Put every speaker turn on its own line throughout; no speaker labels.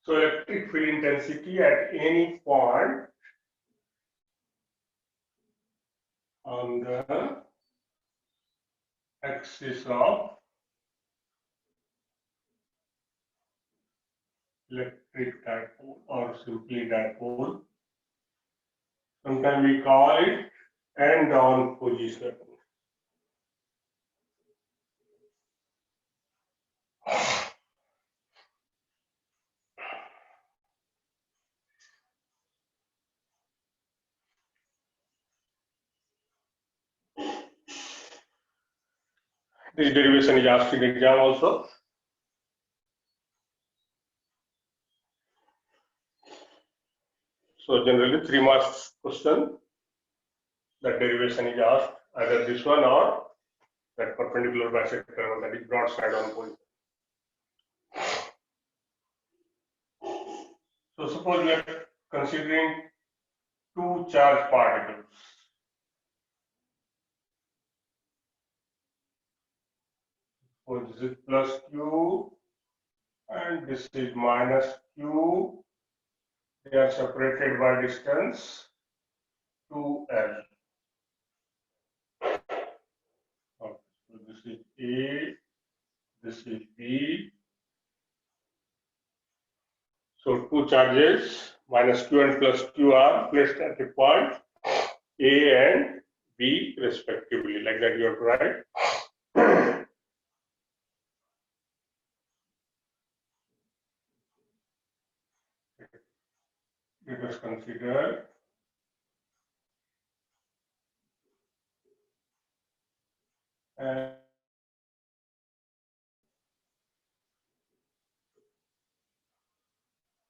So electric field intensity at any point on the axis of electric dipole or simply dipole. Sometimes we call it end-on position. This derivation is asked in exam also. So generally 3 marks question, that derivation is asked, either this one or that perpendicular bisector one, that is broadside on position. So suppose we are considering two charged particles. So this is plus Q and this is minus Q. They are separated by distance 2L. Okay. So this is A, this is B. So two charges minus Q and plus Q are placed at the point A and B respectively. Like that you have to write. Let us consider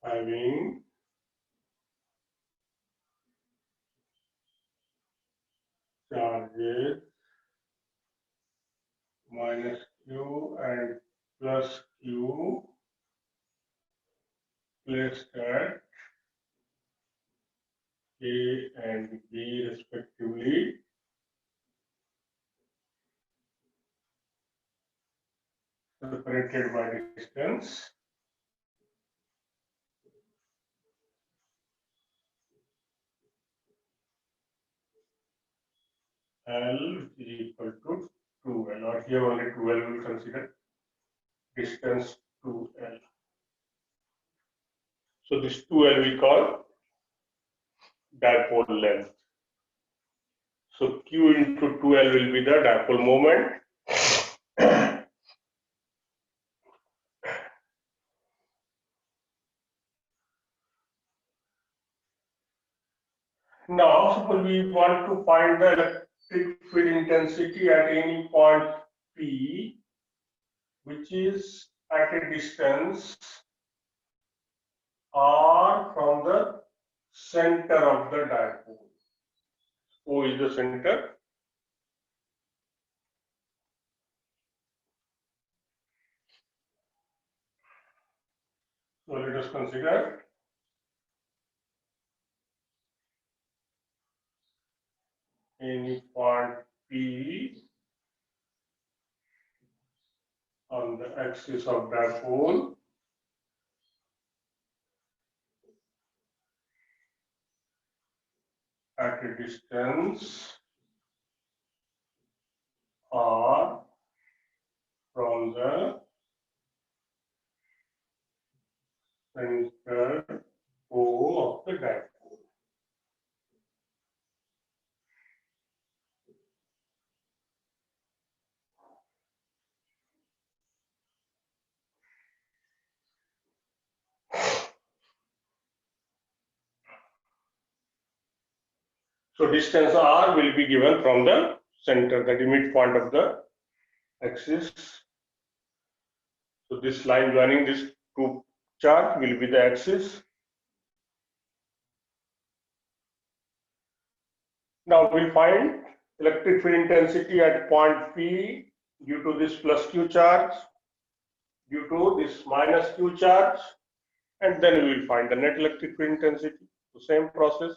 having charges minus Q and plus Q placed at A and B respectively, separated by distance L is equal to 2L, or here only 2L we will consider, distance 2L. So this 2L we call dipole length. So Q into 2L will be the dipole moment. Now suppose we want to find the electric field intensity at any point P, which is at a distance R from the center of the dipole. O is the center. So let us consider any point P on the axis of dipole at a distance R from the center O of the dipole. So distance R will be given from the center, the midpoint of the axis. So this line joining these two charge will be the axis. Now we'll find electric field intensity at point P due to this plus Q charge, due to this minus Q charge, and then we will find the net electric field intensity. The same process,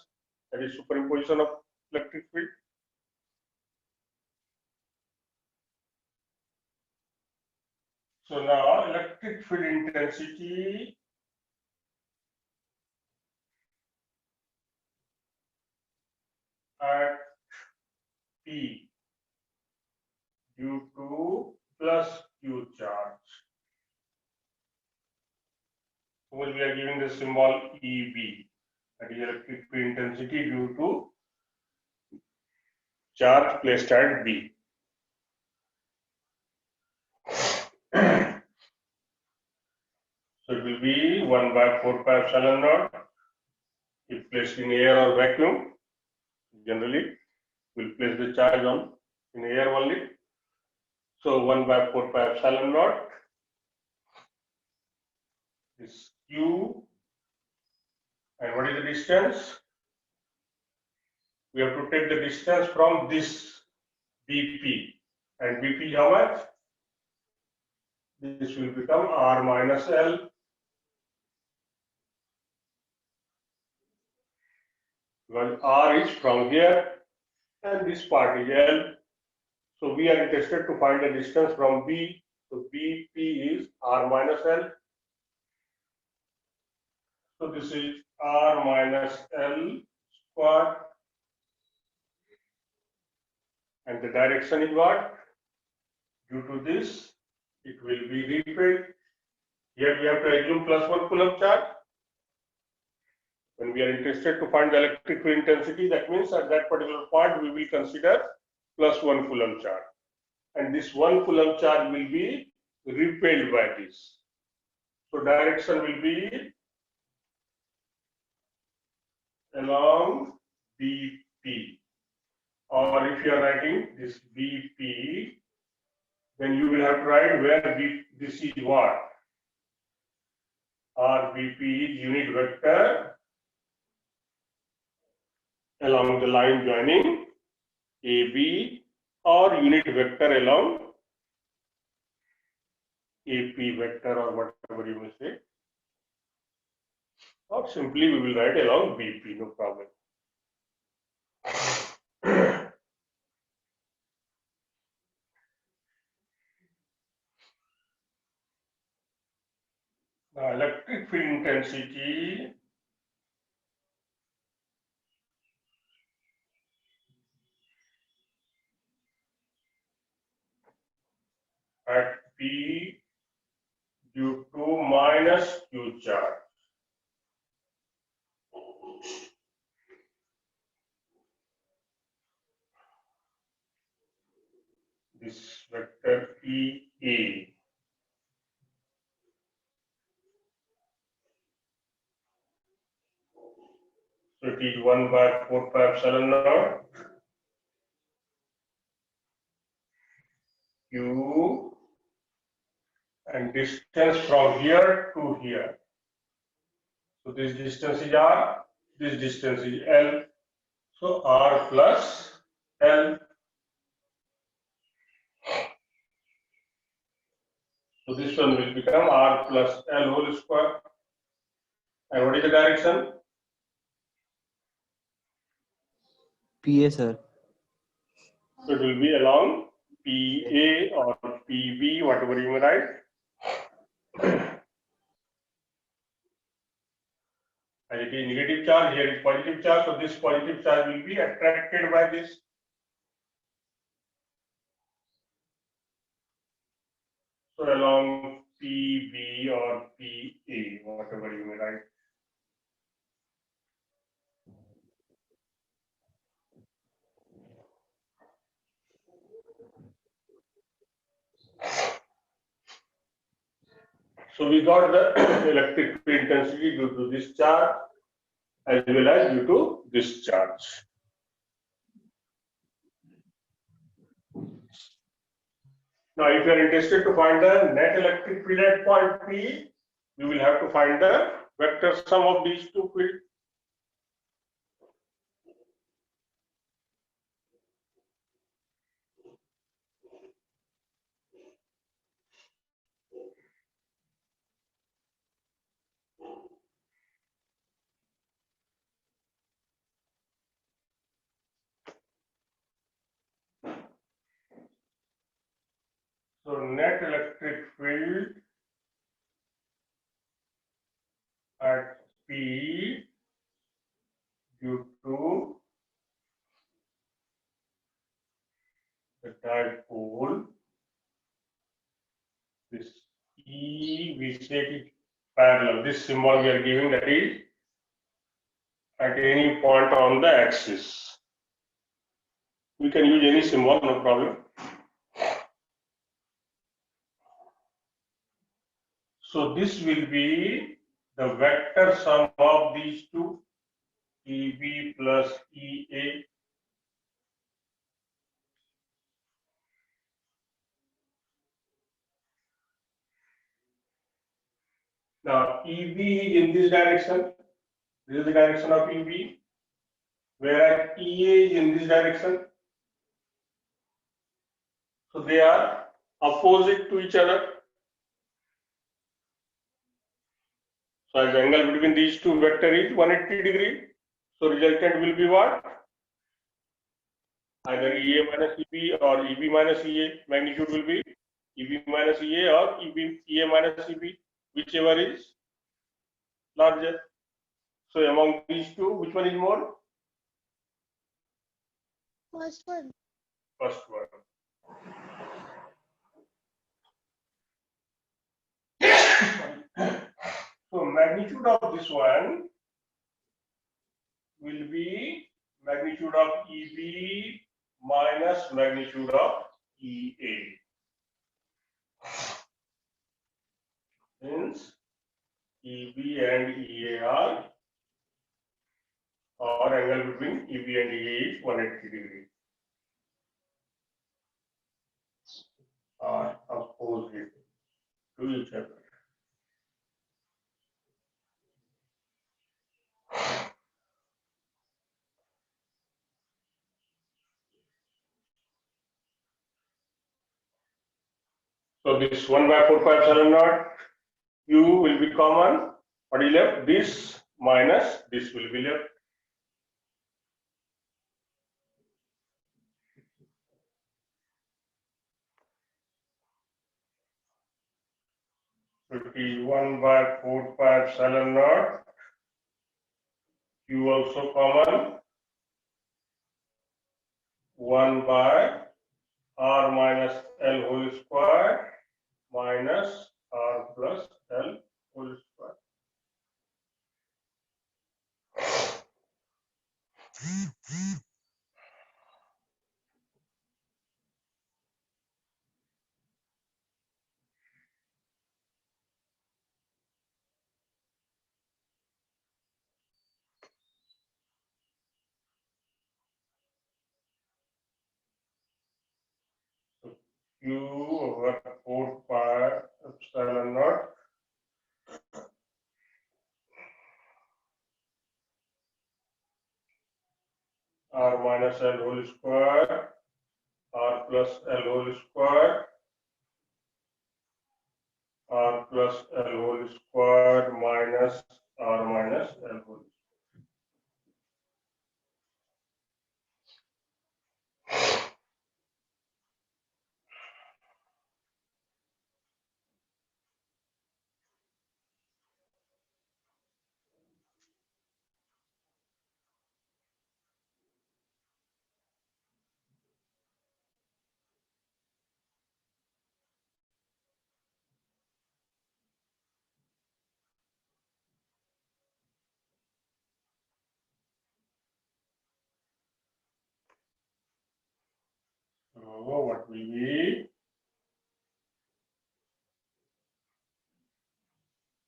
that is superimposition of electric field. So now electric field intensity at P due to plus Q charge. Suppose we are giving the symbol EB, that is electric field intensity due to charge placed at B. So it will be 1 by 4 pi epsilon naught. If placed in air or vacuum, generally we'll place the charge on in air only. So 1 by 4 pi epsilon naught is Q, and what is the distance? We have to take the distance from this BP, and BP is how much? This will become R minus L. Because R is from here and this part is L. So we are interested to find the distance from B. So BP is R minus L. So this is R minus L squared. And the direction is what? Due to this, it will be repelled. Here we have to assume plus 1 coulomb charge. When we are interested to find the electric field intensity, that means at that particular point we will consider plus 1 coulomb charge. And this 1 coulomb charge will be repelled by this. So direction will be along BP. Or if you are writing this BP, then you will have to write where this is what? RBP is unit vector along the line joining AB, or unit vector along AP vector, or whatever you may say. Or simply we will write along BP, no problem. Now, electric field intensity at P due to minus Q charge. This vector EA. So it is 1 by 4 pi epsilon naught Q, and distance from here to here. So this distance is R, this distance is L. So R plus L. So this one will become R plus L whole square. And what is the direction?
PA, sir.
So it will be along PA or PB, whatever you may write. And it is negative charge, here is positive charge. So this positive charge will be attracted by this. So along PB or PA, whatever you may write. So we got the electric field intensity due to this charge as well as due to this charge. Now, if you are interested to find the net electric field at point P, you will have to find the vector sum of these two fields. So net electric field at P due to E, we say it parallel. This symbol we are giving, that is at any point on the axis. We can use any symbol, no problem. So this will be the vector sum of these two, EB plus EA. Now EB is in this direction. This is the direction of EB, whereas EA is in this direction. So they are opposite to each other. So as the angle between these two vectors is 180 degree. So resultant will be what? Either EA minus EB or EB minus EA. Magnitude will be EB minus EA or EA minus EB, whichever is larger. So among these two, which one is more?
First one.
First one. So magnitude of this one will be magnitude of EB minus magnitude of EA. Means EB and EA are, or angle between EB and EA is 180 degree. Are opposite to each other. So this 1 by 4 pi epsilon naught U will be common. What is left? This minus this will be left. So it is 1 by 4 pi epsilon naught. Q also common. 1 by R minus L whole square minus R plus L whole square. So Q over 4 pi epsilon naught R minus L whole square R plus L whole square R plus L whole square minus R minus L whole square. So what will be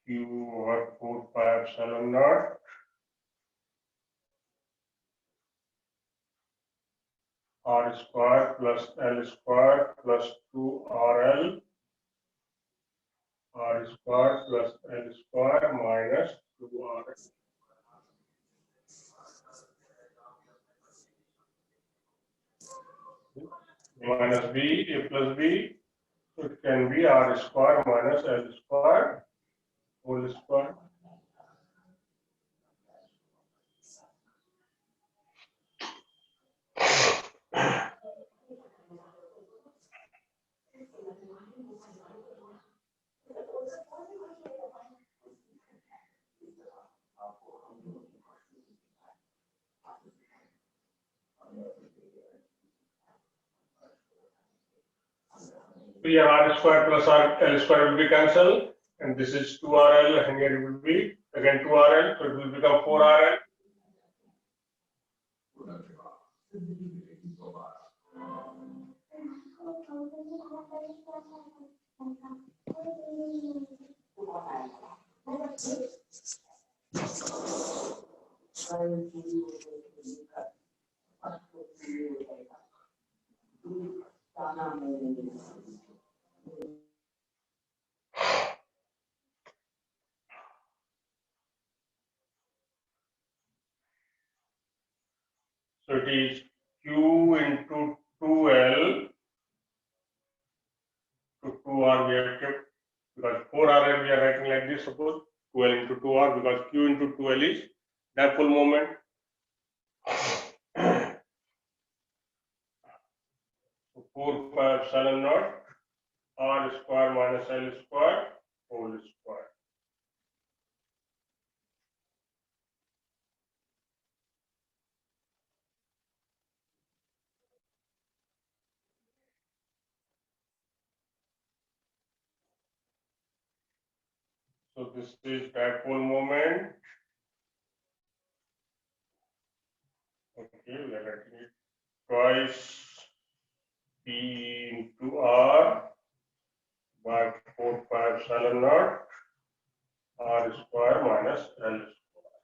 Q over 4 pi epsilon naught R square plus L square plus 2RL R square plus L square minus 2RL. Minus B, A plus B, so it can be R square minus L square whole square. So here R square plus L square will be cancelled, and this is 2RL, and here it will be again 2RL, so it will become 4RL. So it is Q into 2L to 2R we have kept, because 4RL we are writing like this, suppose 2L into 2R, because Q into 2L is dipole moment. So 4 pi epsilon naught R square minus L square whole square. So this is dipole moment. Okay, we are writing it twice P into R by 4 pi epsilon naught R square minus L square,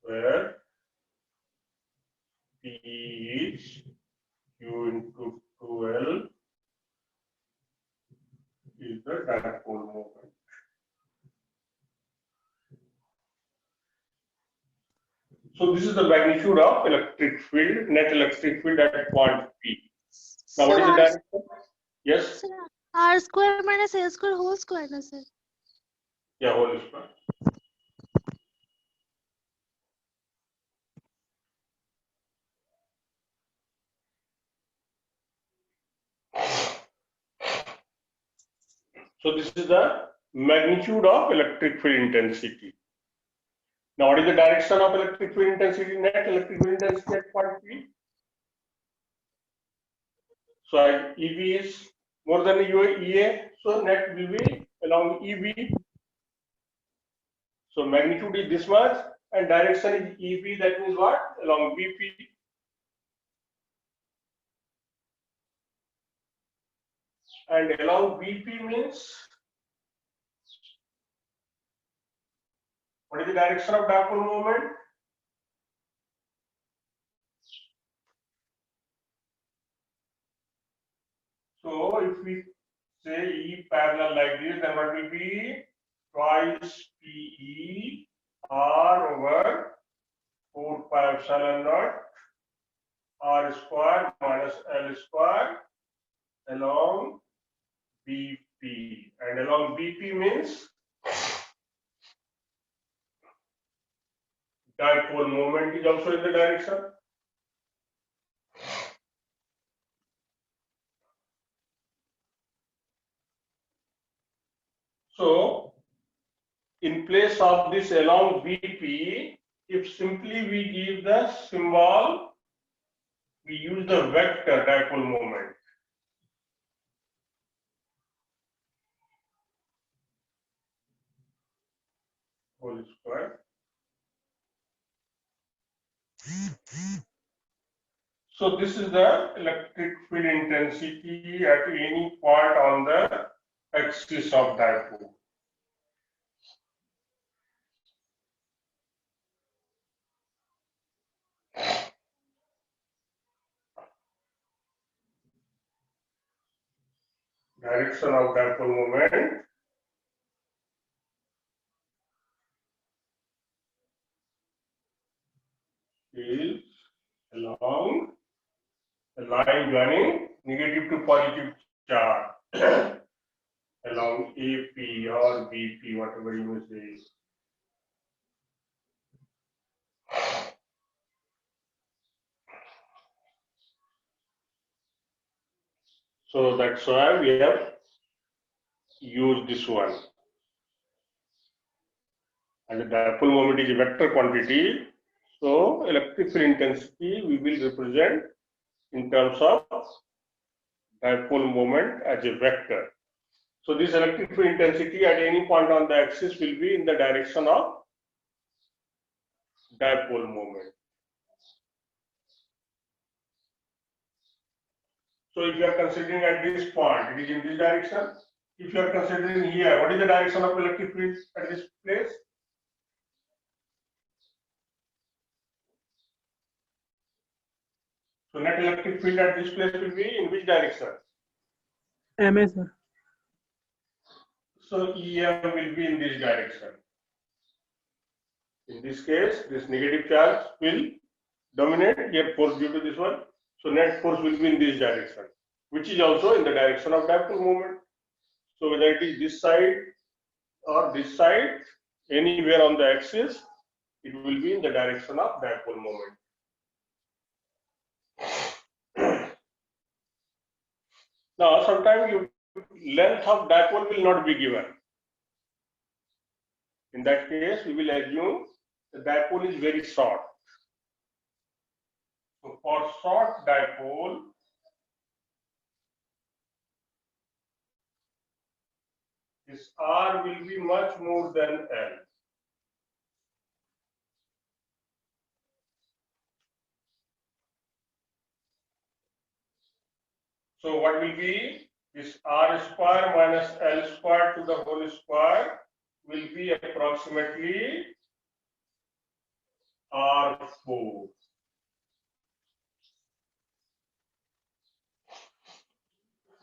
where P is Q into 2L is the dipole moment. So this is the magnitude of electric field, net electric field at point P. Now what is the direction? Yes?
Sir, R square minus L square whole square, na sir?
Yeah, whole square. So this is the magnitude of electric field intensity. Now what is the direction of electric field intensity, net electric field intensity at point P? So EV is more than EA, so net will be along EV. So magnitude is this much, and direction is EB, that means what? Along BP. And along BP means, what is the direction of dipole moment? So if we say E parallel like this, then what will be? Twice PE R over 4 pi epsilon naught R square minus L square along BP. And along BP means dipole moment is also in the direction. So in place of this along BP, if simply we give the symbol, we use the vector dipole moment. Whole square. So this is the electric field intensity at any point on the axis of dipole. Direction of dipole moment is along the line joining negative to positive charge along AP or BP, whatever you may say. So that's why we have used this one. And the dipole moment is a vector quantity. So electric field intensity we will represent in terms of dipole moment as a vector. So this electric field intensity at any point on the axis will be in the direction of dipole moment. So if you are considering at this point, it is in this direction. If you are considering here, what is the direction of electric field at this place? So net electric field at this place will be in which direction?
MA, sir.
So EM will be in this direction. In this case, this negative charge will dominate here, force due to this one. So net force will be in this direction, which is also in the direction of dipole moment. So whether it is this side or this side, anywhere on the axis, it will be in the direction of dipole moment. Now, sometimes length of dipole will not be given. In that case, we will assume the dipole is very short. So for short dipole, this R will be much more than L. So what will be this R square minus L square to the whole square will be approximately R4.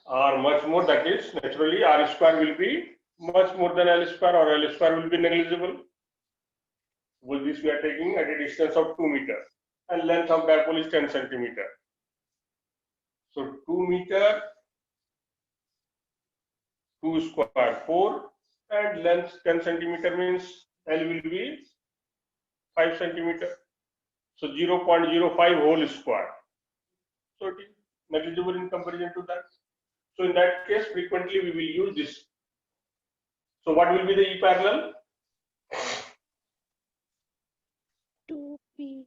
R much more, that is naturally R square will be much more than L square, or L square will be negligible. With this we are taking at a distance of 2 meters and length of dipole is 10 centimeter. So 2 meter, 2 square 4 and length 10 centimeter means L will be 5 centimeter. So 0.05 whole square. So it is negligible in comparison to that. So in that case, frequently we will use this. So what will be the E parallel?
2P.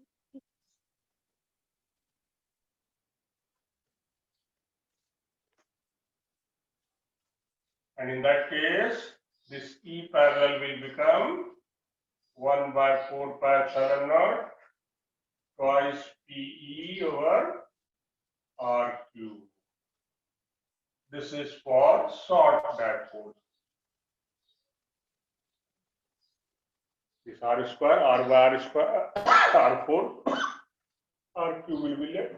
And in that case, this E parallel will become 1 by 4 pi epsilon naught twice PE over R cube. This is for short dipole. This R square, R by R square, R4, R cube will be left.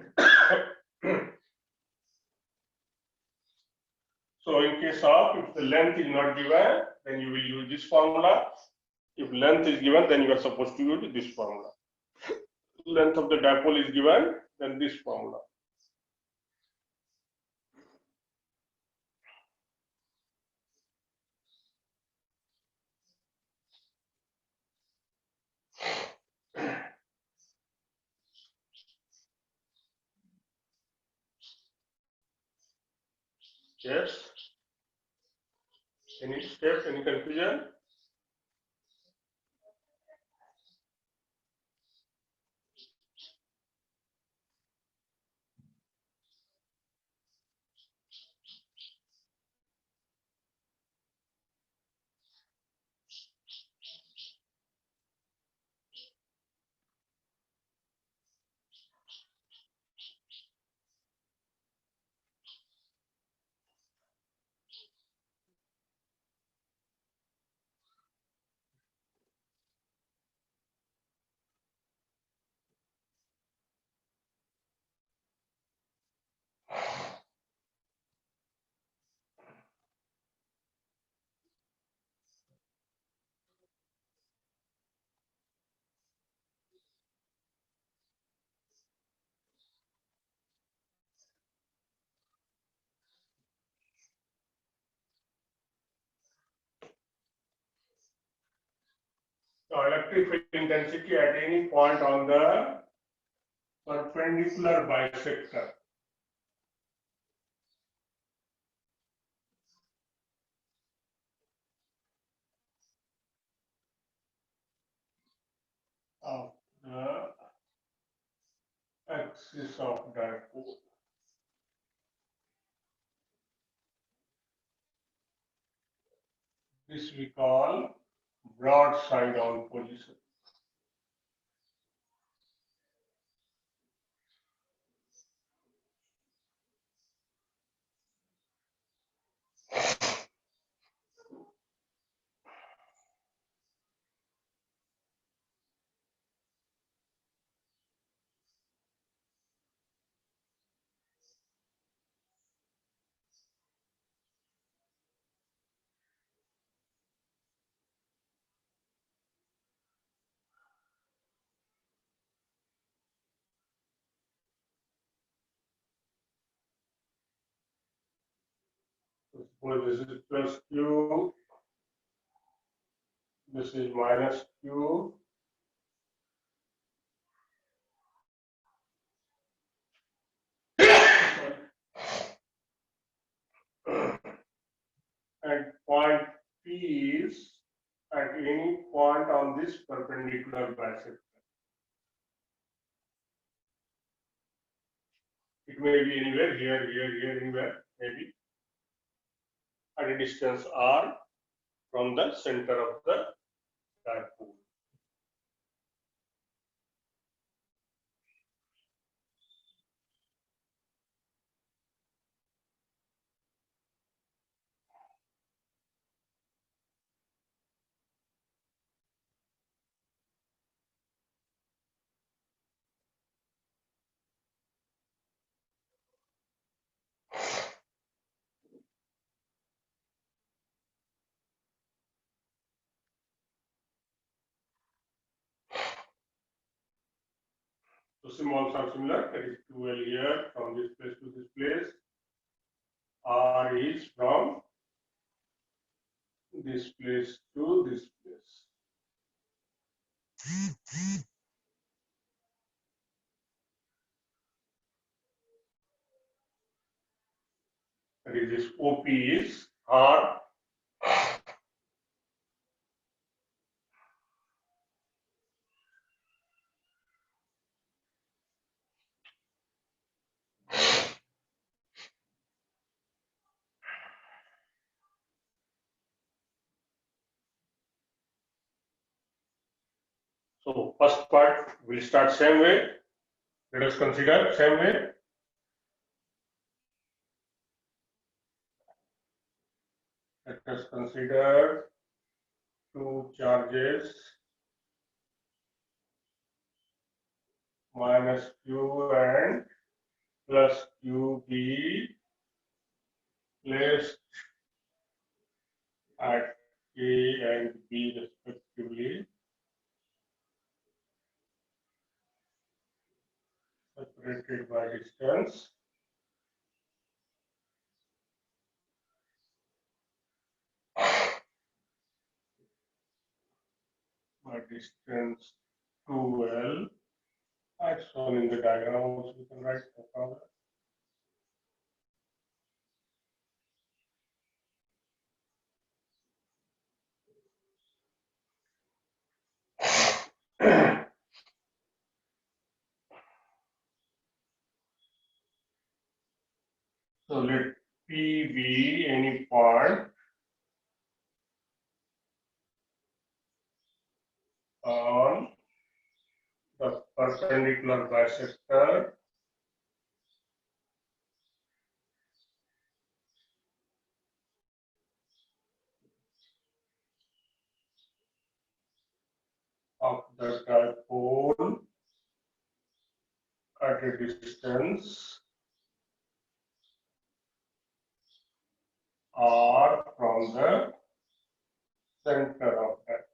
So in case of, if the length is not given, then you will use this formula. If length is given, then you are supposed to use this formula. Length of the dipole is given, then this formula. Yes? Any steps, any confusion? So electric field intensity at any point on the perpendicular bisector of the axis of dipole. This we call broadside on position. Suppose this is plus q, this is minus q, and point P is at any point on this perpendicular bisector. It may be anywhere, here, anywhere, maybe at a distance r from the center of the dipole. So symbols are similar. That is 2L here from this place to this place. R is from this place to this place. That is this OP is R. So first part will start same way. Let us consider same way. Let us consider two charges minus q and plus q be placed at A and B respectively, separated by distance. By distance 2L, as shown in the diagram, also we can write the problem. So let P be any point on the perpendicular bisector of the dipole at a distance r from the center of that.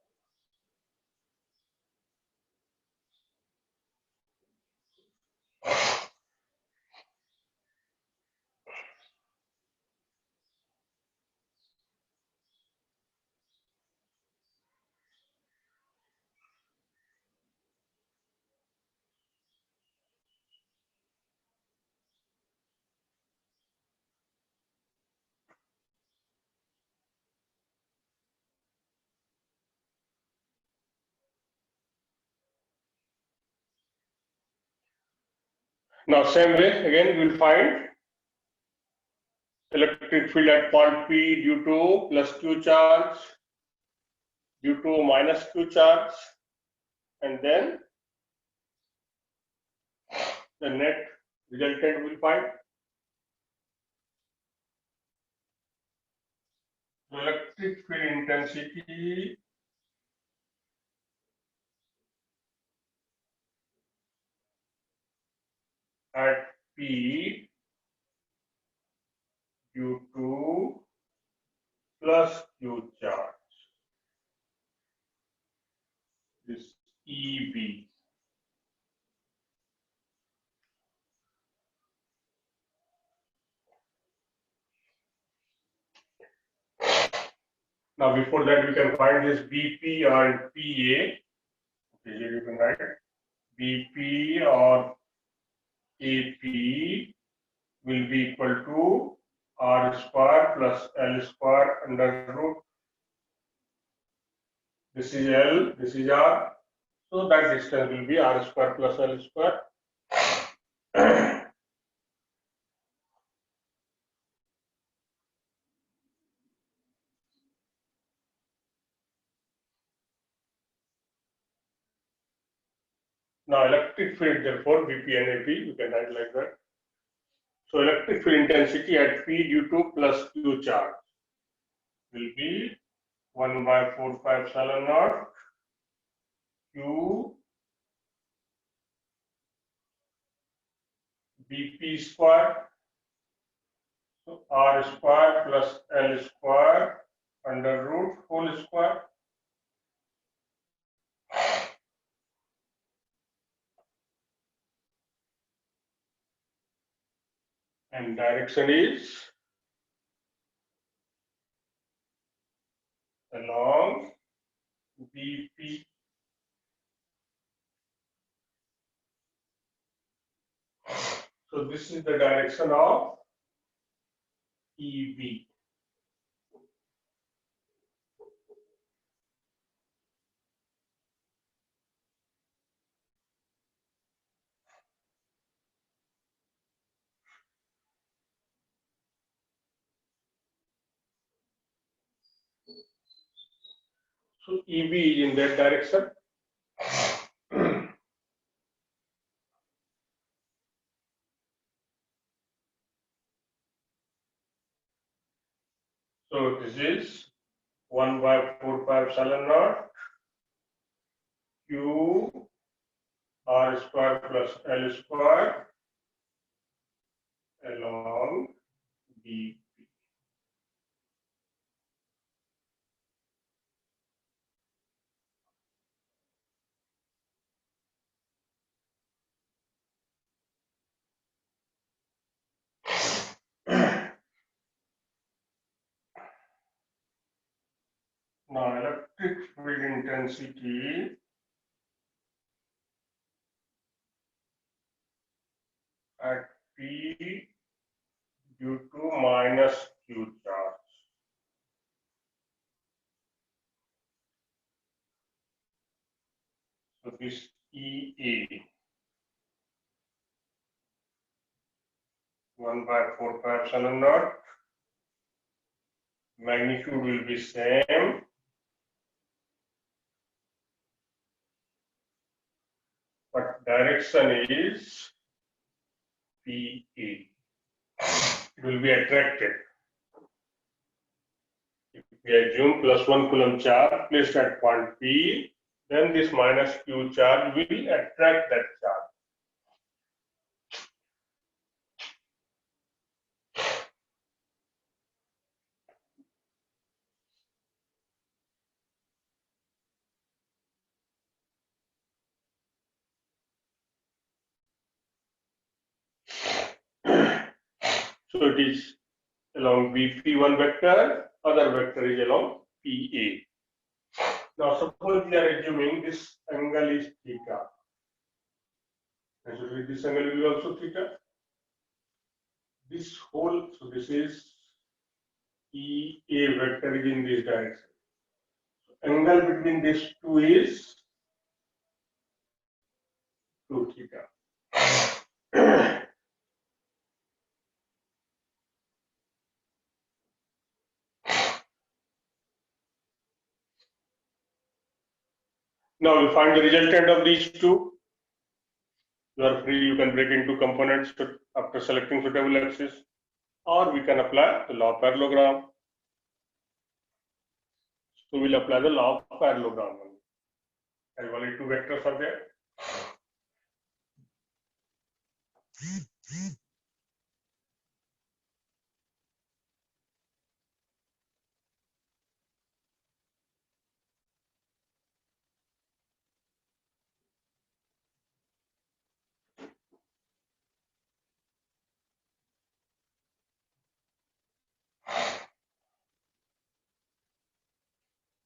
Now same way again we will find electric field at point P due to plus Q charge due to minus q charge, and then the net resultant will find. Electric field intensity at P due to plus Q charge, this EB. Now before that we can find this BP and PA. Okay, here you can write BP or AP will be equal to R square plus L square under root. This is L, this is R. So that distance will be R square plus L square. Now electric field, therefore BP and AP, you can write like that. So electric field intensity at P due to plus Q charge will be 1 by 4 pi epsilon naught Q BP square, so R square plus L square under root whole square. And direction is along BP. So this is the direction of EB. So EB is in that direction. So this is 1 by 4 pi epsilon naught Q R square plus L square along BP. Now electric field intensity at P due to minus Q charge. So this EA 1 by 4 pi epsilon naught, magnitude will be same, but direction is PA. It will be attracted. If we assume plus 1 coulomb charge placed at point P, then this minus Q charge will attract that charge. So it is along BP1 vector, other vector is along PA. Now suppose we are assuming this angle is theta. Naturally this angle will be also theta. This whole, so this is EA vector is in this direction. So angle between these two is 2 theta. Now we find the resultant of these two. You are free, you can break into components after selecting suitable axis, or we can apply the law of parallelogram. So we'll apply the law of parallelogram. And only two vectors are there.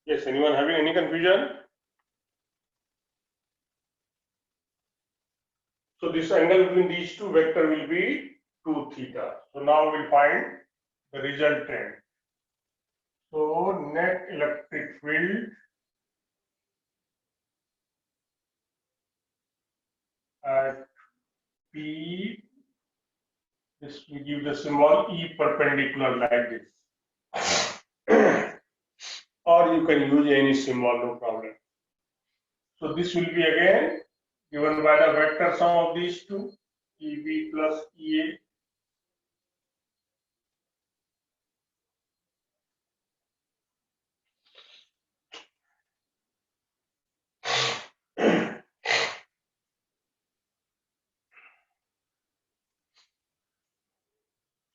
Yes, anyone having any confusion? So this angle between these two vectors will be 2 theta. So now we'll find the resultant. So net electric field at P, this we give the symbol E perpendicular like this. Or you can use any symbol, no problem. So this will be again given by the vector sum of these two, EB plus EA.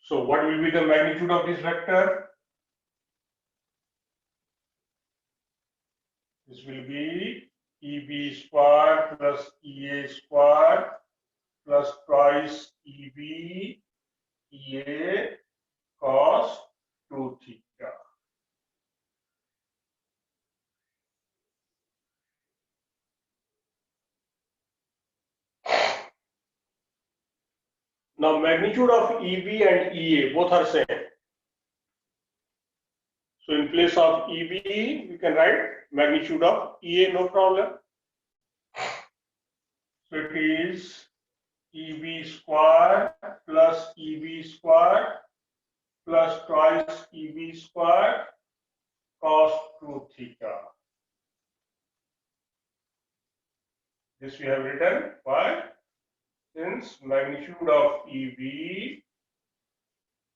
So what will be the magnitude of this vector? This will be EB square plus EA square plus twice EB EA cos 2 theta. Now magnitude of EB and EA both are same. So in place of EB, we can write magnitude of EA, no problem. So it is EB square plus EB square plus twice EB square cos 2 theta. This we have written. Why? Since magnitude of EB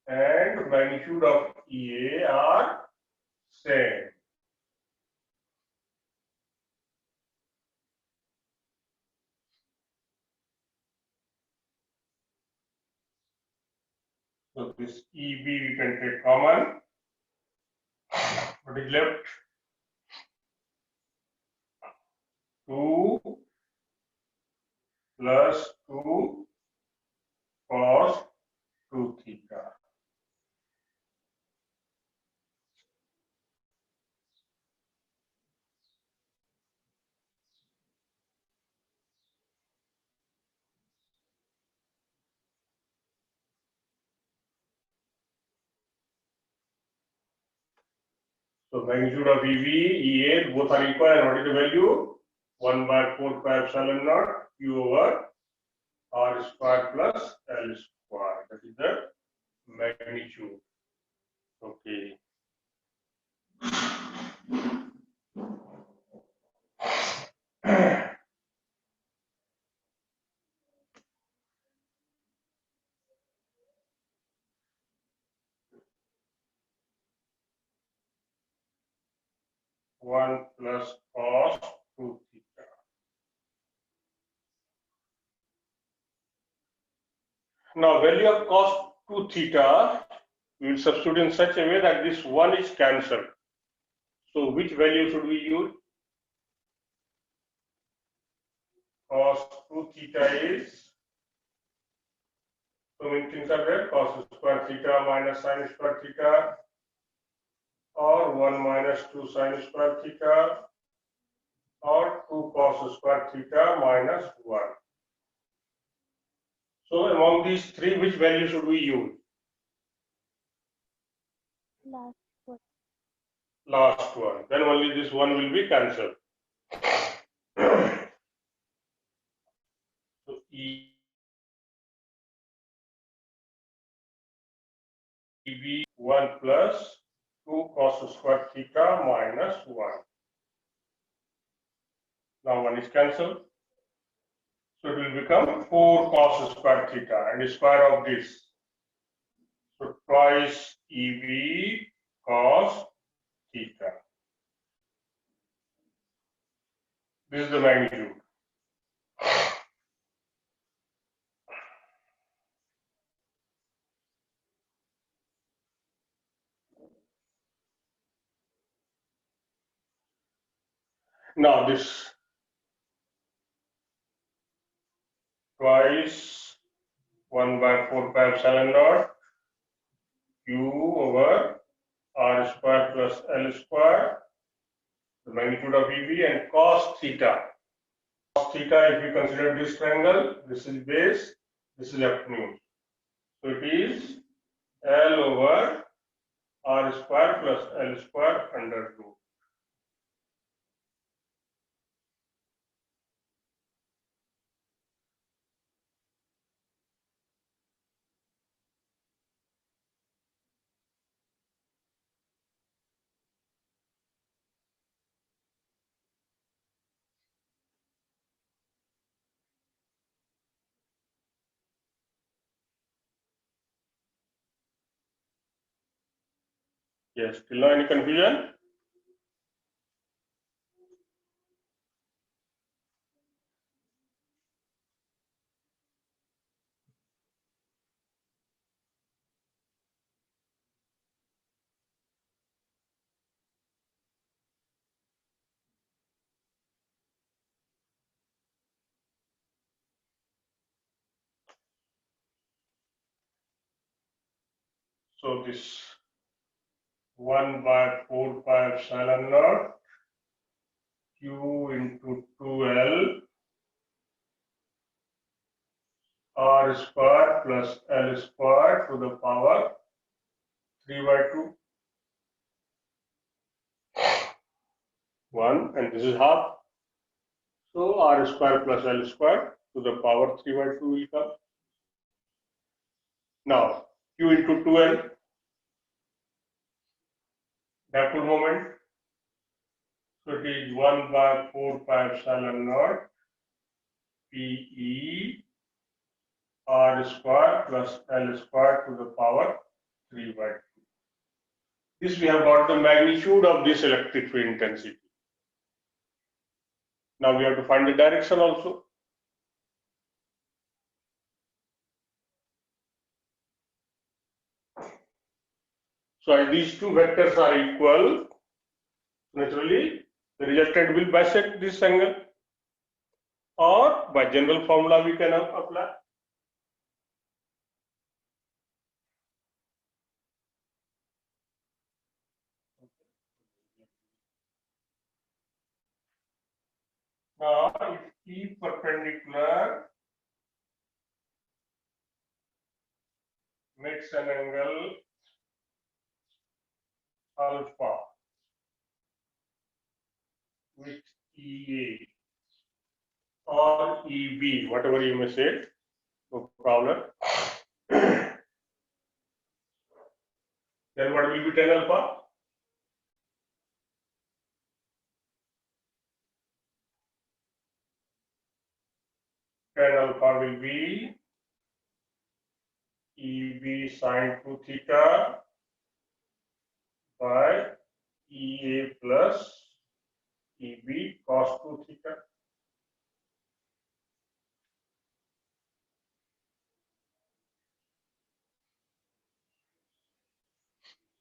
and magnitude of EA are same. So this EB we can take common. What is left? 2 plus 2 cos 2 theta. So magnitude of EB, EA both are equal, and what is the value? 1 by 4 pi epsilon naught Q over R square plus L square. That is the magnitude. Okay. One plus cos 2 theta. Now value of cos 2 theta we will substitute in such a way that this 1 is cancelled. So which value should we use? Cos 2 theta is, so many things are there, cos square theta minus sin square theta, or 1 minus 2 sin square theta, or 2 cos square theta minus 1. So among these three, which value should we use?
Last one.
Last one. Then only this one will be cancelled. So EB 1 plus 2 cos square theta minus 1. Now 1 is cancelled. So it will become 4 cos square theta and square of this. So twice EB cos theta. This is the magnitude. Now this twice 1 by 4 pi epsilon naught q over r square plus L square, the magnitude of EB, and cos theta. Cos theta, if you consider this triangle, this is base, this is hypotenuse. So it is L over r square plus L square under root. Yes, till now any confusion? So this 1 by 4 pi epsilon naught q into 2L r square plus L square to the power 3 by 2. 1 and this is half. So r square plus L square to the power 3 by 2 will come. Now q into 2L, dipole moment. So it is 1 by 4 pi epsilon naught PE r square plus L square to the power 3 by 2. This we have got the magnitude of this electric field intensity. Now we have to find the direction also. So as these two vectors are equal, naturally the resultant will bisect this angle, or by general formula we can apply. Now if E perpendicular makes an angle alpha with EA or EB, whatever you may say, no problem. Then what will be tan alpha? Tan alpha will be EB sine 2 theta by EA plus EB cos 2 theta.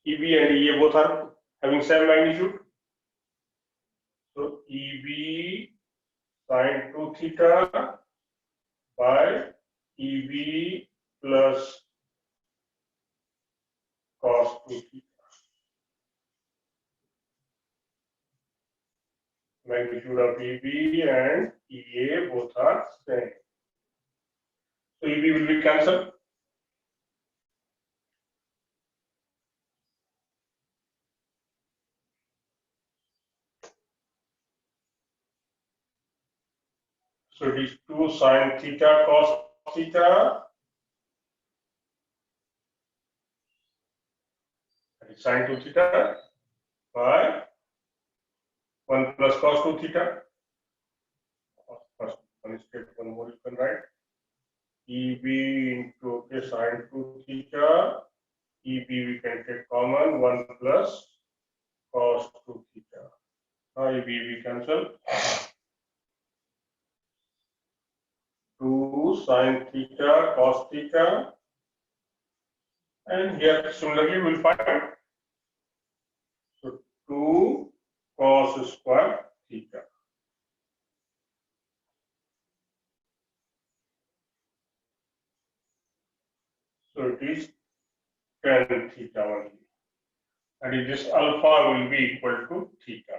EB and EA both are having same magnitude. So EB sine 2 theta by EB plus cos 2 theta. Magnitude of EB and EA both are same. So EB will be cancelled. So it is 2 sine theta cos theta. That is sine 2 theta by 1 plus cos 2 theta. one step, one more you can write. EB into sine 2 theta. EB we can take common 1 plus cos 2 theta. Now EB we cancel. 2 sine theta cos theta. And here similarly we'll find. So 2 cos square theta. So it is tan theta only. And this alpha will be equal to theta.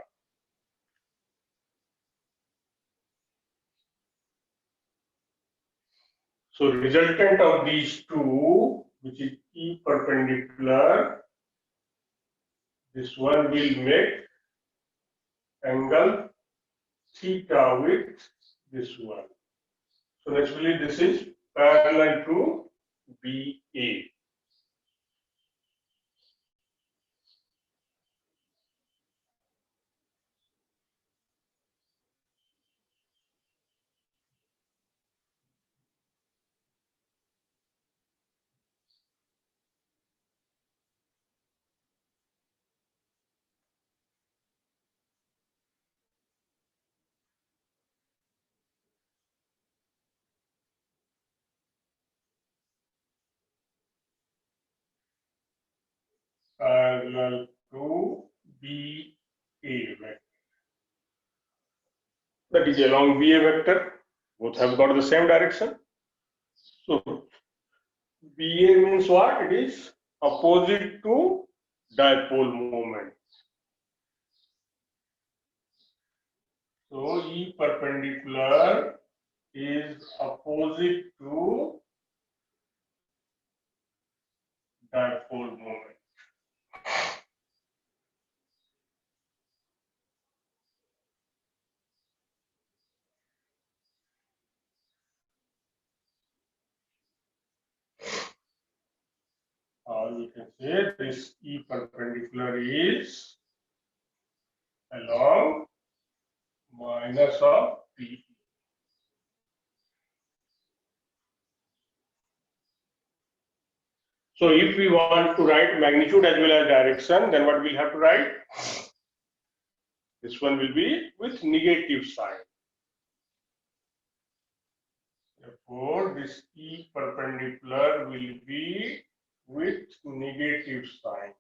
So resultant of these two, which is E perpendicular, this one will make angle theta with this one. So naturally this is parallel to BA. Parallel to BA vector. That is along BA vector. Both have got the same direction. So BA means what? It is opposite to dipole moment. So E perpendicular is opposite to dipole moment. Or we can say this E perpendicular is along minus of P. So if we want to write magnitude as well as direction, then what we'll have to write? This one will be with negative sign. Therefore, this E perpendicular will be with negative sign.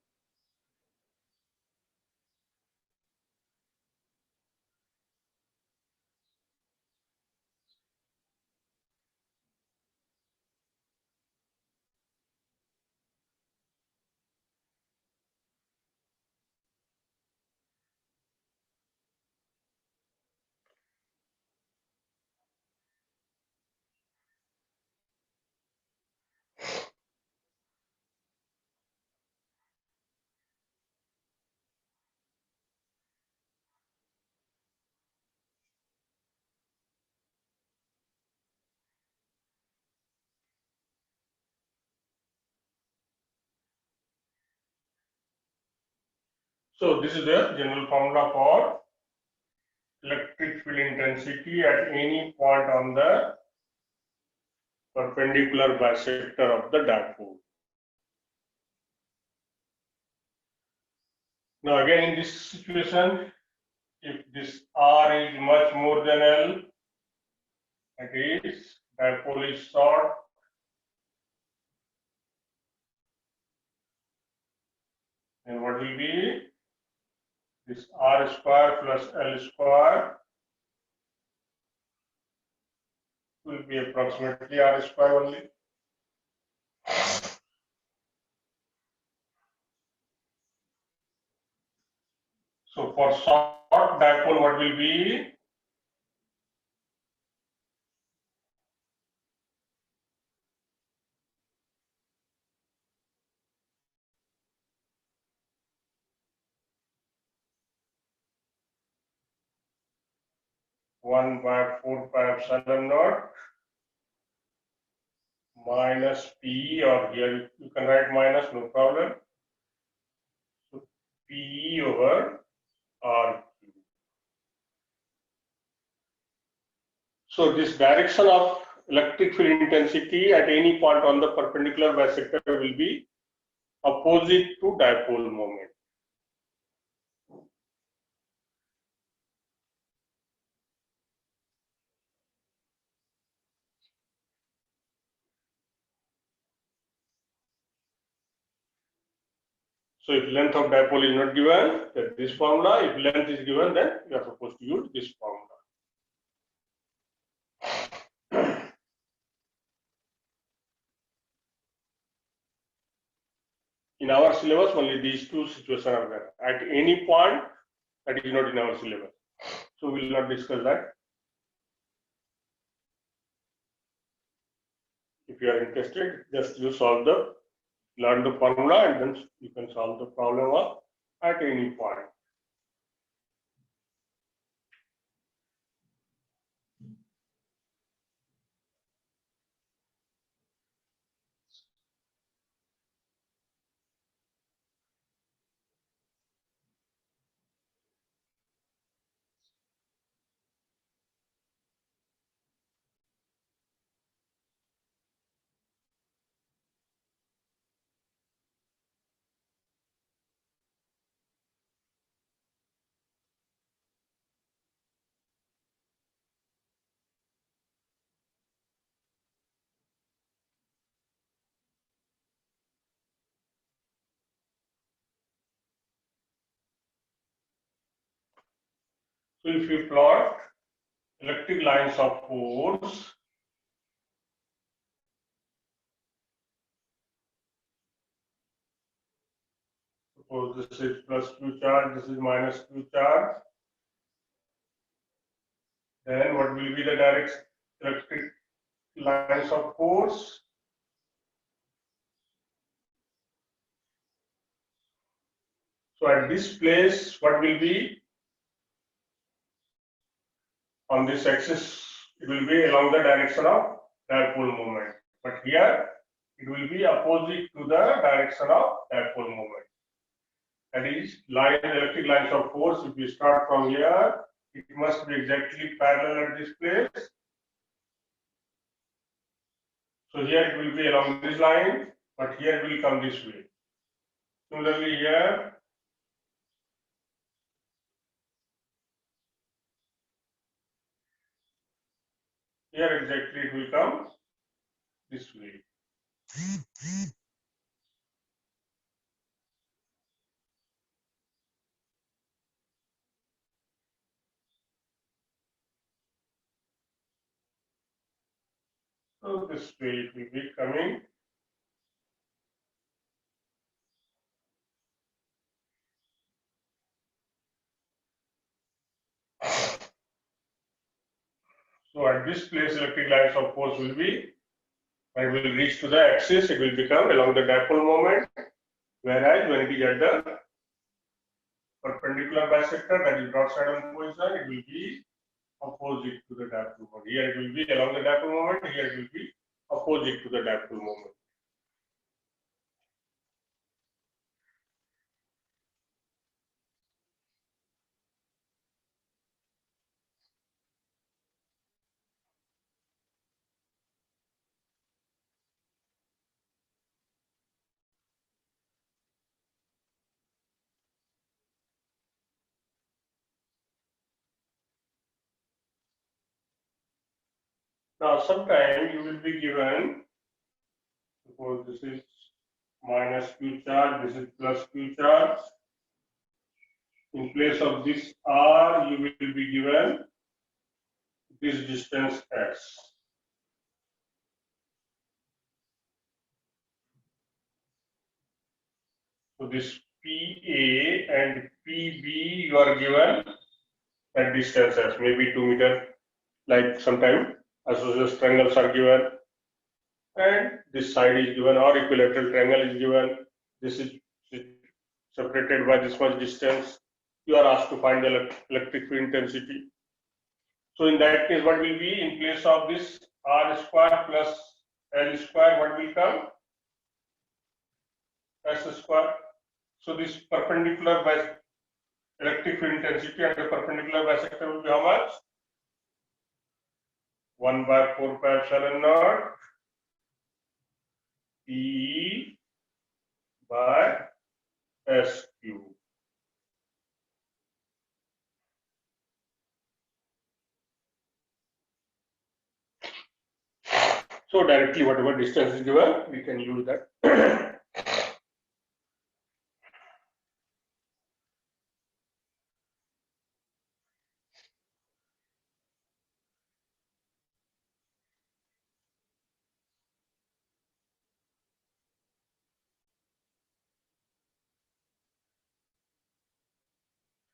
So this is the general formula for electric field intensity at any point on the perpendicular bisector of the dipole. Now again in this situation, if this R is much more than L, that is dipole is short, then what will be this R square plus L square will be approximately R square only. So for short dipole, what will be? One by 4 pi epsilon naught minus P, or here you can write minus, no problem. So P over R cube. So this direction of electric field intensity at any point on the perpendicular bisector will be opposite to dipole moment. So if length of dipole is not given, then this formula. If length is given, then you are supposed to use this formula. In our syllabus, only these two situations are there. At any point, that is not in our syllabus. So we will not discuss that. If you are interested, just you learn the formula, and then you can solve the problem of at any point. So if you plot electric lines of force, suppose this is plus Q charge, this is minus Q charge, then what will be the direct electric lines of force? So at this place, what will be on this axis? It will be along the direction of dipole moment. But here, it will be opposite to the direction of dipole moment. That is, electric lines of force. If we start from here, it must be exactly parallel at this place. So here it will be along this line, but here it will come this way. Similarly, here exactly it will come this way. So this way it will be coming. So at this place, electric lines of force will be, when it will reach to the axis, it will become along the dipole moment. Whereas when it is at the perpendicular bisector, that is broadside on position, it will be opposite to the dipole moment. Here it will be along the dipole moment. Here it will be opposite to the dipole moment. Now, sometime you will be given, suppose this is minus Q charge, this is plus Q charge. In place of this R, you will be given this distance S. So this PA and PB, you are given at distance S, maybe 2 meters, like sometime isosceles triangles are given, and this side is given, or equilateral triangle is given. This is separated by this much distance. You are asked to find the electric field intensity. So in that case, what will be in place of this R square plus L square? What will come? S square. So this perpendicular electric field intensity and the perpendicular bisector will be how much? 1 by 4 pi epsilon naught P by S cube. So directly whatever distance is given, we can use that.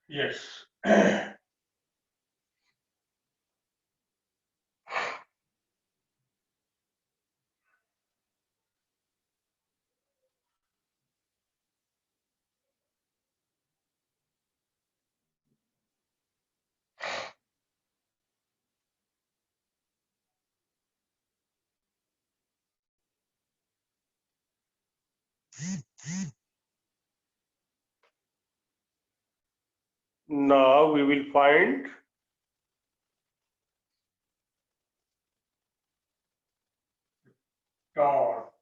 Yes. Now we will find torque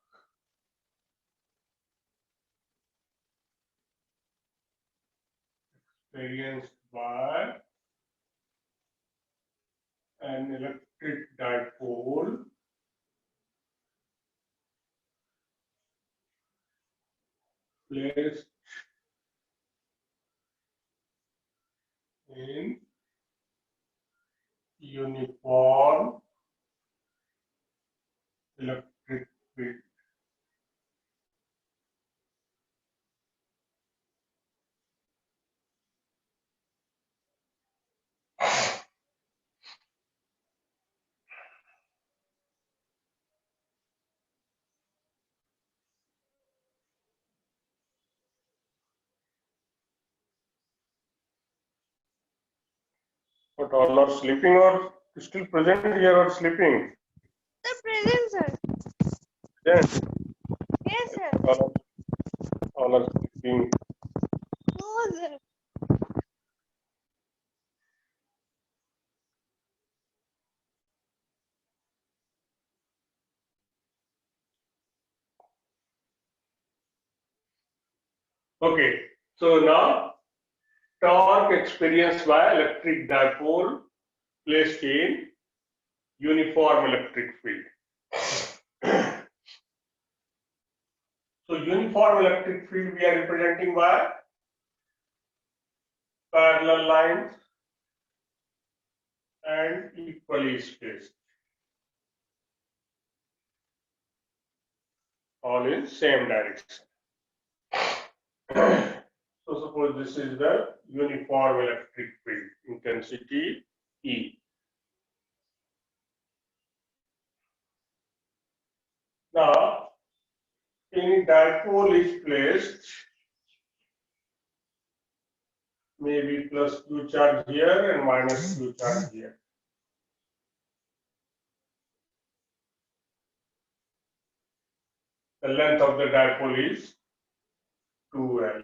experienced by an electric dipole placed in uniform electric field. But all are sleeping or still present here or sleeping?
The present, sir.
Yes,
Yes, sir.
all are sleeping.
No, sir.
Okay, so now torque experienced by electric dipole placed in uniform electric field. So uniform electric field we are representing by parallel lines and equally spaced, all in same direction. So suppose this is the uniform electric field, intensity E. Now, any dipole is placed, maybe plus Q charge here and minus Q charge here. The length of the dipole is 2L,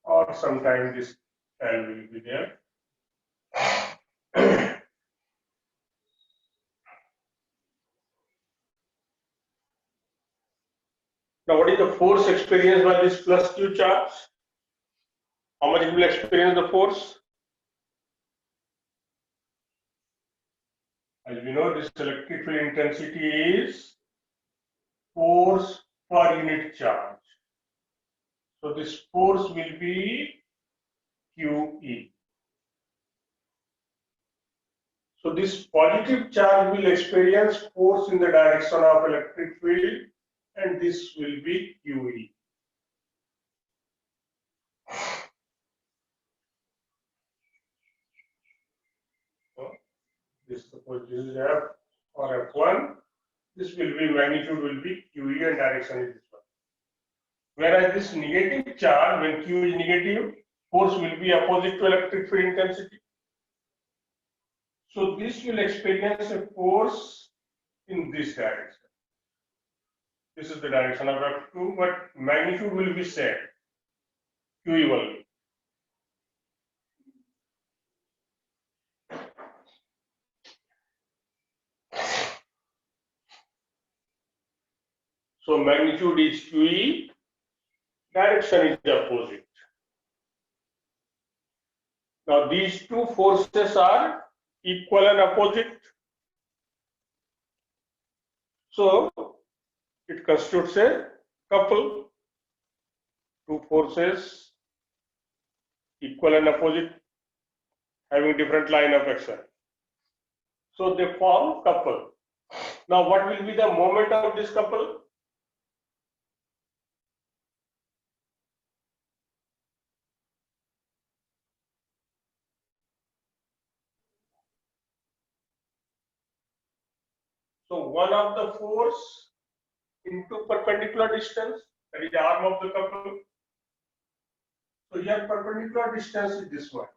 or sometimes this L will be there. Now, what is the force experienced by this plus Q charge? How much it will experience the force? As we know, this electric field intensity is force per unit charge. So this force will be QE. So this positive charge will experience force in the direction of electric field, and this will be QE. So this suppose this is F or F1. This will be magnitude will be QE and direction is this one. Whereas this negative charge, when Q is negative, force will be opposite to electric field intensity. So this will experience a force in this direction. This is the direction of F2, but magnitude will be same, QE only. So magnitude is QE, direction is opposite. Now these two forces are equal and opposite. So it constitutes a couple. Two forces equal and opposite having different line of action. So they form couple. Now what will be the moment of this couple? So one of the force into perpendicular distance, that is the arm of the couple. So here perpendicular distance is this much.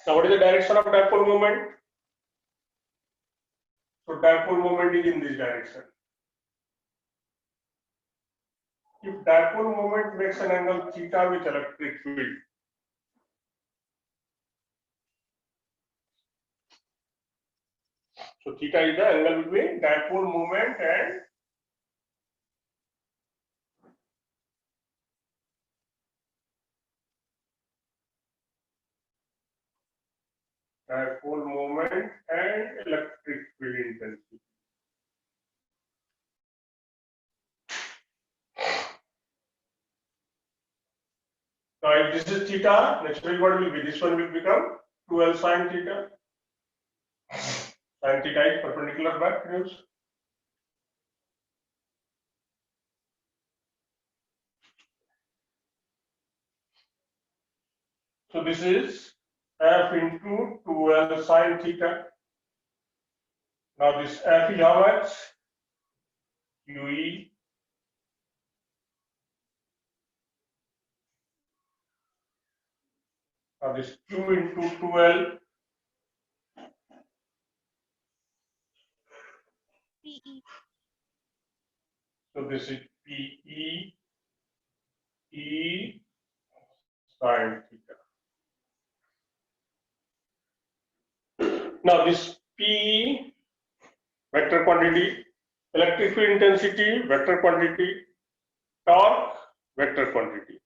Now what is the direction of dipole moment? So dipole moment is in this direction. If dipole moment makes an angle theta with electric field, so theta is the angle between dipole moment and electric field intensity. Now if this is theta, naturally what will be? This one will become 12 sine theta. Sine theta is perpendicular backwards. So this is f into 12 sine theta. Now this f is how much? QE. Now this Q into 12.
PE.
So this is PE E sine theta. Now this P vector quantity, electric field intensity vector quantity, torque vector quantity.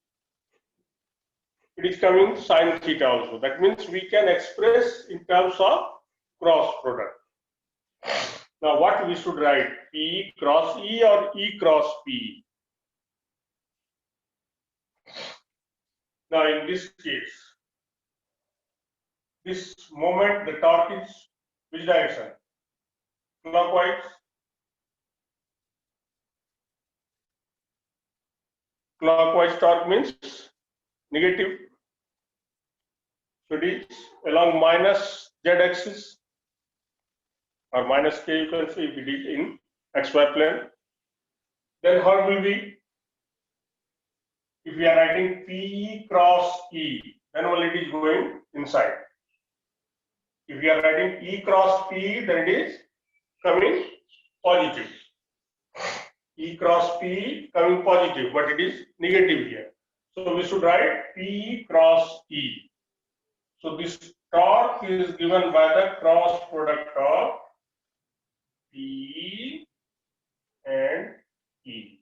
It is coming sine theta also. That means we can express in terms of cross product. Now what we should write? P cross E or E cross P? Now in this case, this moment the torque is which direction? Clockwise. Clockwise torque means negative. So it is along minus z axis or minus k, you can see if it is in xy plane. Then how will be? If we are writing P cross E, then only it is going inside. If we are writing E cross P, then it is coming positive. E cross P coming positive, but it is negative here. So we should write P cross E. So this torque is given by the cross product of P and E.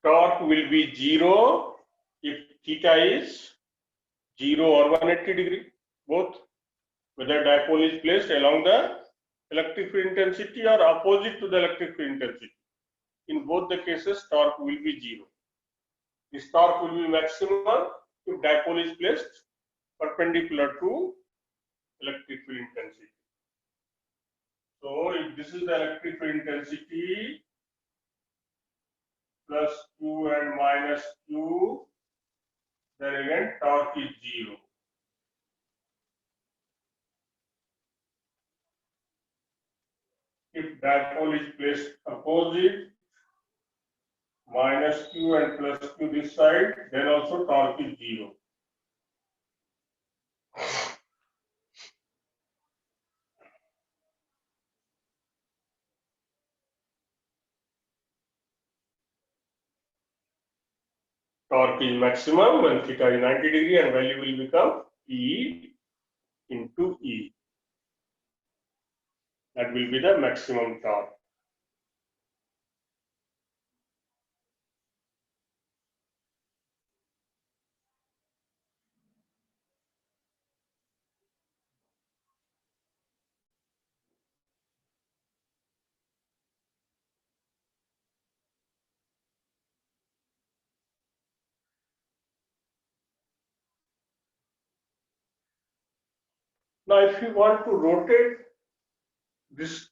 Torque will be 0 if theta is 0 or 180 degree, both, whether dipole is placed along the electric field intensity or opposite to the electric field intensity. In both the cases, torque will be 0. This torque will be maximum if dipole is placed perpendicular to electric field intensity. So if this is the electric field intensity plus Q and minus Q, then again torque is 0. If dipole is placed opposite, minus Q and plus Q this side, then also torque is 0. torque is maximum when theta is 90 degree, and value will become E into E. That will be the maximum torque. Now, if you want to rotate this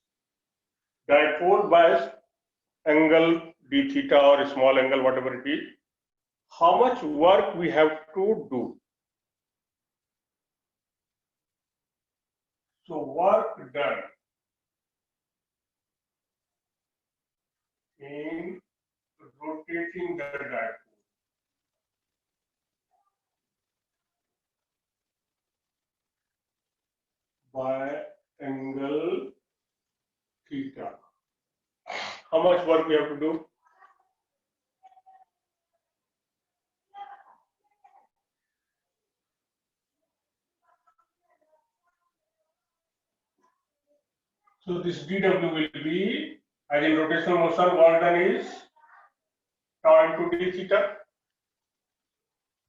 dipole by angle d theta or a small angle, whatever it is, how much work we have to do? So, work done in rotating the dipole by angle theta. How much work we have to do? So this dW will be, as in rotational motion, work done is tau into d theta.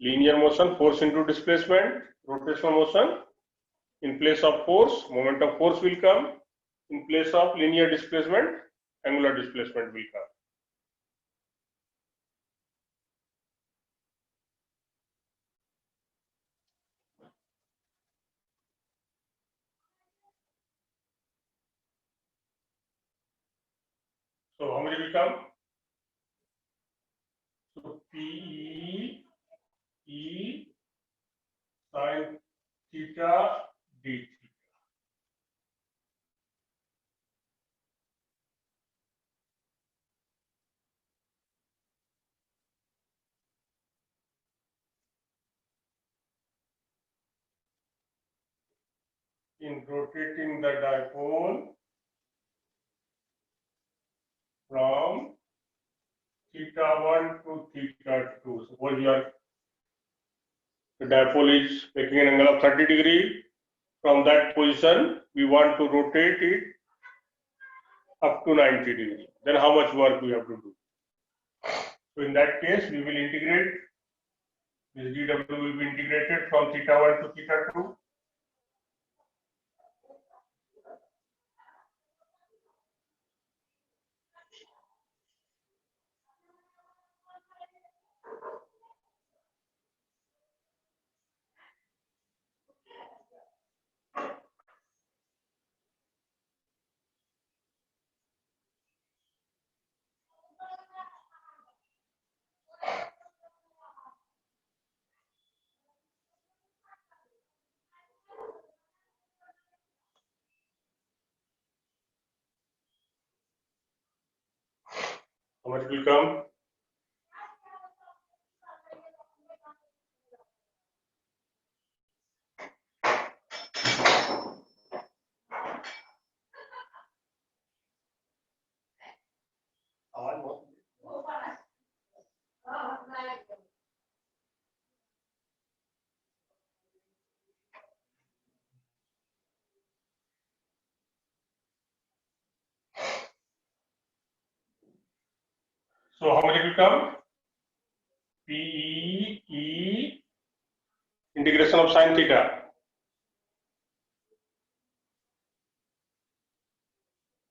Linear motion, force into displacement. Rotational motion, in place of force, moment of force will come. In place of linear displacement, angular displacement will come. So how many will come? So P E sin theta d theta. In rotating the dipole from theta 1 to theta 2. Suppose the dipole is taking an angle of 30 degree. From that position, we want to rotate it up to 90 degree. Then how much work we have to do? So in that case, we will integrate. This dW will be integrated from theta 1 to theta 2. How much will come? So how much will come? PE integration of sin theta.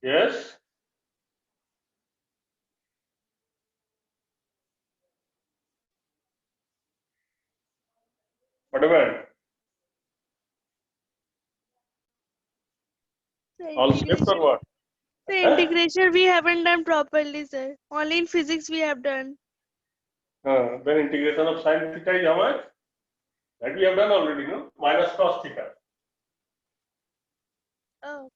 Yes. Whatever.
The
All steps or
integration,
what?
the
Huh?
integration we haven't done properly, sir. Only in physics we have done.
Then integration of sin theta is how much? That we have done already, no? Minus cos theta.
Oh,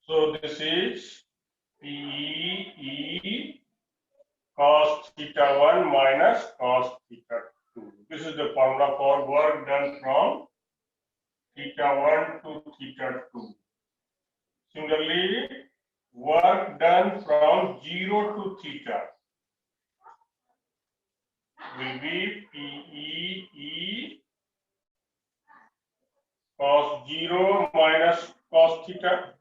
So this is PE cos theta 1 minus cos theta 2. This is the formula for work done from theta 1 to theta 2. Similarly, work done from 0 to theta will be PE cos 0 minus cos theta.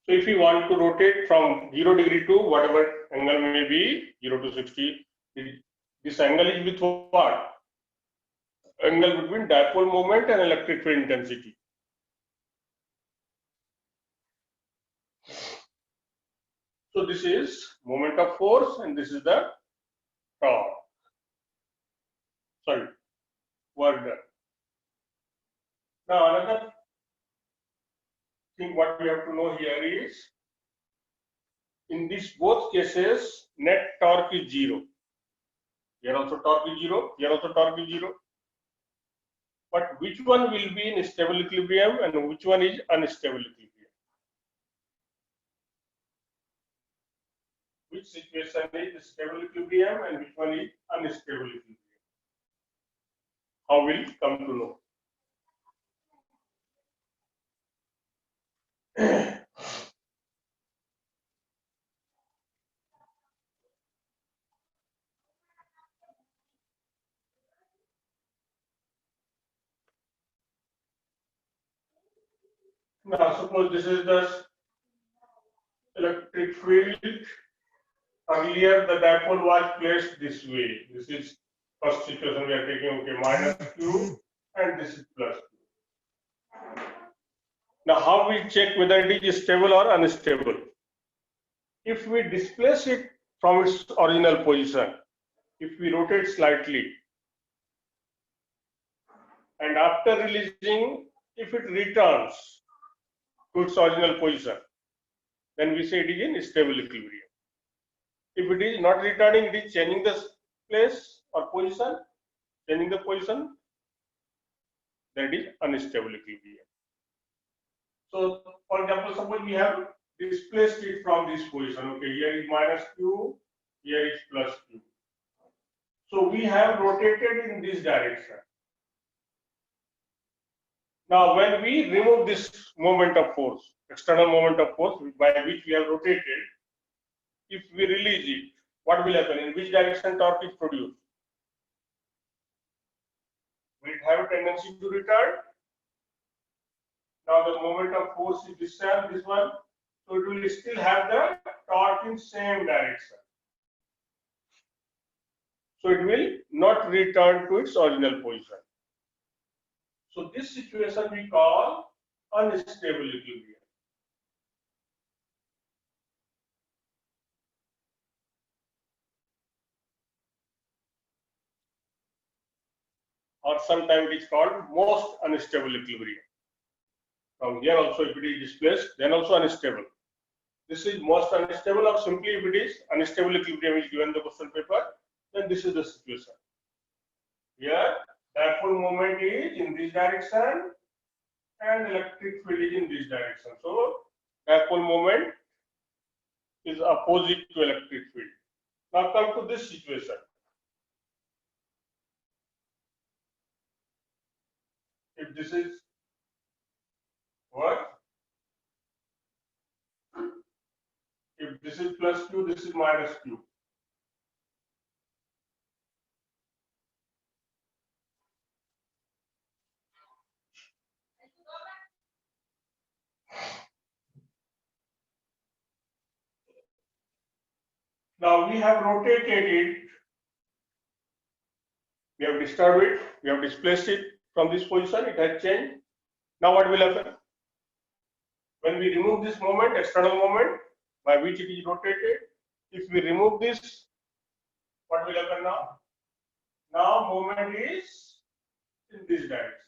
So if you want to rotate from 0 degree to whatever angle may be, 0 to 60, this angle is with what? Angle between dipole moment and electric field intensity. So this is moment of force and this is the torque. Sorry, work done. Now another thing what we have to know here is, in these both cases, net torque is 0. Here also torque is 0, here also torque is 0. But which one will be in stable equilibrium and which one is unstable equilibrium? Which situation is stable equilibrium and which one is unstable equilibrium? How will come to know? Now suppose this is the electric field. Earlier the dipole was placed this way. This is first situation we are taking, okay, minus q and this is plus q. Now how we check whether it is stable or unstable? If we displace it from its original position, if we rotate slightly and after releasing, if it returns to its original position, then we say it is in stable equilibrium. If it is not returning, it is changing the place or position, changing the position, then it is unstable equilibrium. So, for example, suppose we have displaced it from this position. Okay, here is minus q, here is plus q. So we have rotated in this direction. Now, when we remove this moment of force, external moment of force by which we have rotated, if we release it, what will happen? In which direction torque is produced? Will it have a tendency to return? Now the moment of force is this one, so it will still have the torque in same direction. So it will not return to its original position. So this situation we call unstable equilibrium. Or sometimes it is called most unstable equilibrium. From here also, if it is displaced, then also unstable. This is most unstable, or simply if it is unstable equilibrium is given in the question paper, then this is the situation. Here, dipole moment is in this direction and electric field is in this direction. So, dipole moment is opposite to electric field. Now come to this situation. If this is what? If this is plus q, this is minus q. Now we have rotated it, we have disturbed it, we have displaced it from this position, it has changed. Now what will happen? When we remove this moment, external moment, by which it is rotated, if we remove this, what will happen now? Now moment is in this direction.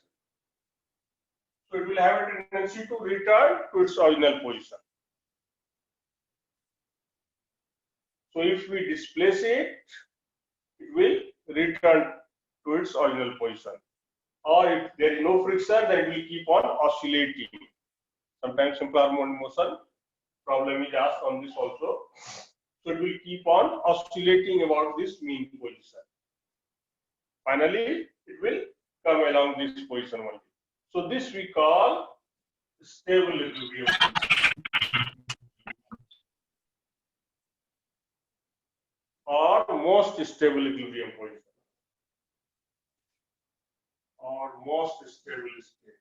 So it will have a tendency to return to its original position. So if we displace it, it will return to its original position. or if there is no friction, then it will keep on oscillating. Sometimes simple harmonic motion problem is asked on this also. So it will keep on oscillating about this mean position. Finally, it will come along this position only. So this we call stable equilibrium. Or most stable equilibrium position. Or most stable state.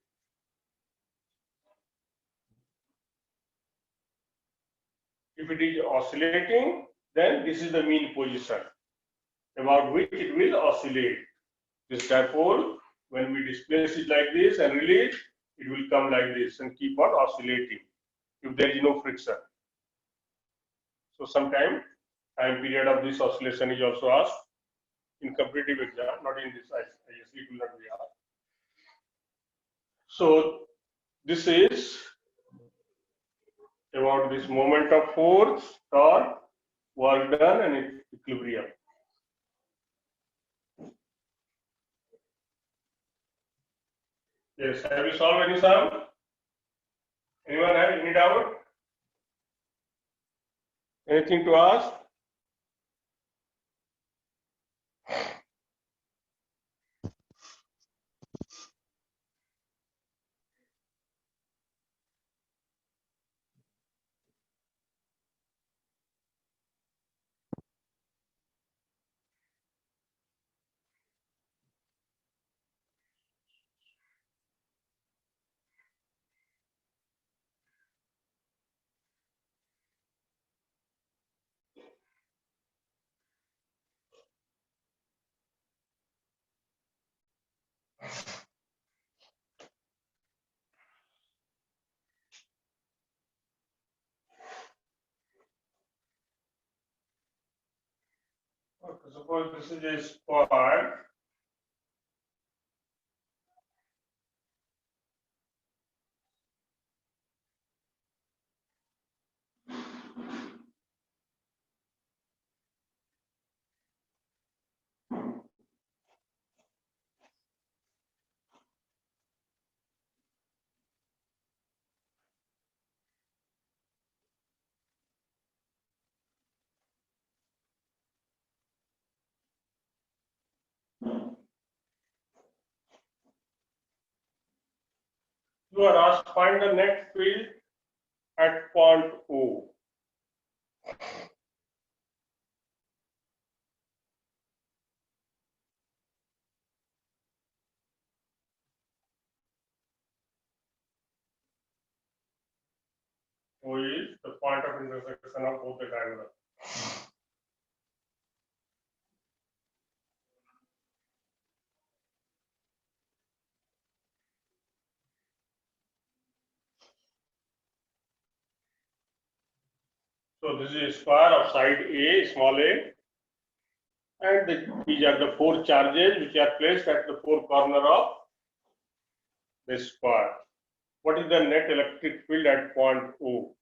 If it is oscillating, then this is the mean position about which it will oscillate. This dipole, when we displace it like this and release, it will come like this and keep on oscillating if there is no friction. So sometime time period of this oscillation is also asked in competitive exam, not in this ISC, it will not be asked. So this is about this moment of force, torque, work done, and equilibrium. Yes, have you solved any sum? Anyone have any doubt? Anything to ask? Okay, suppose this is a square. You are asked find the net field at point O. O is the point of intersection of both the diagonal. So this is a square of side A, small a, and these are the four charges which are placed at the four corners of the square. What is the net electric field at point O?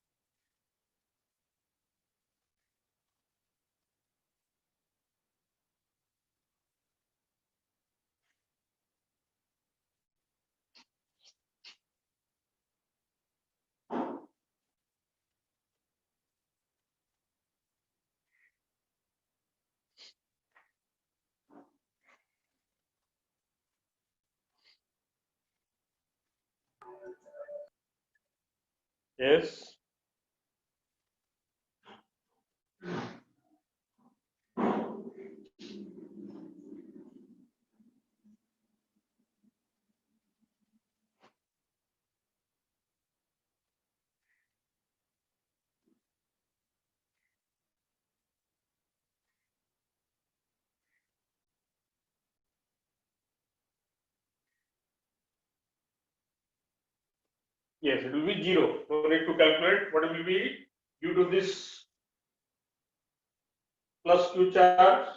Yes. Yes, it will be 0. No need to calculate. What it will be due to this plus Q charge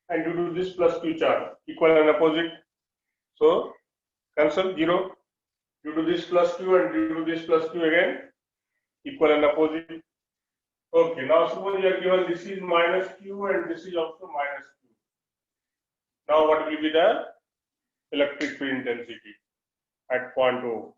and due to this plus Q charge, equal and opposite. So cancel 0. Due to this plus Q and due to this plus Q again, equal and opposite. Okay, now suppose you are given this is minus Q and this is also minus Q. Now what will be there? electric field intensity at point O.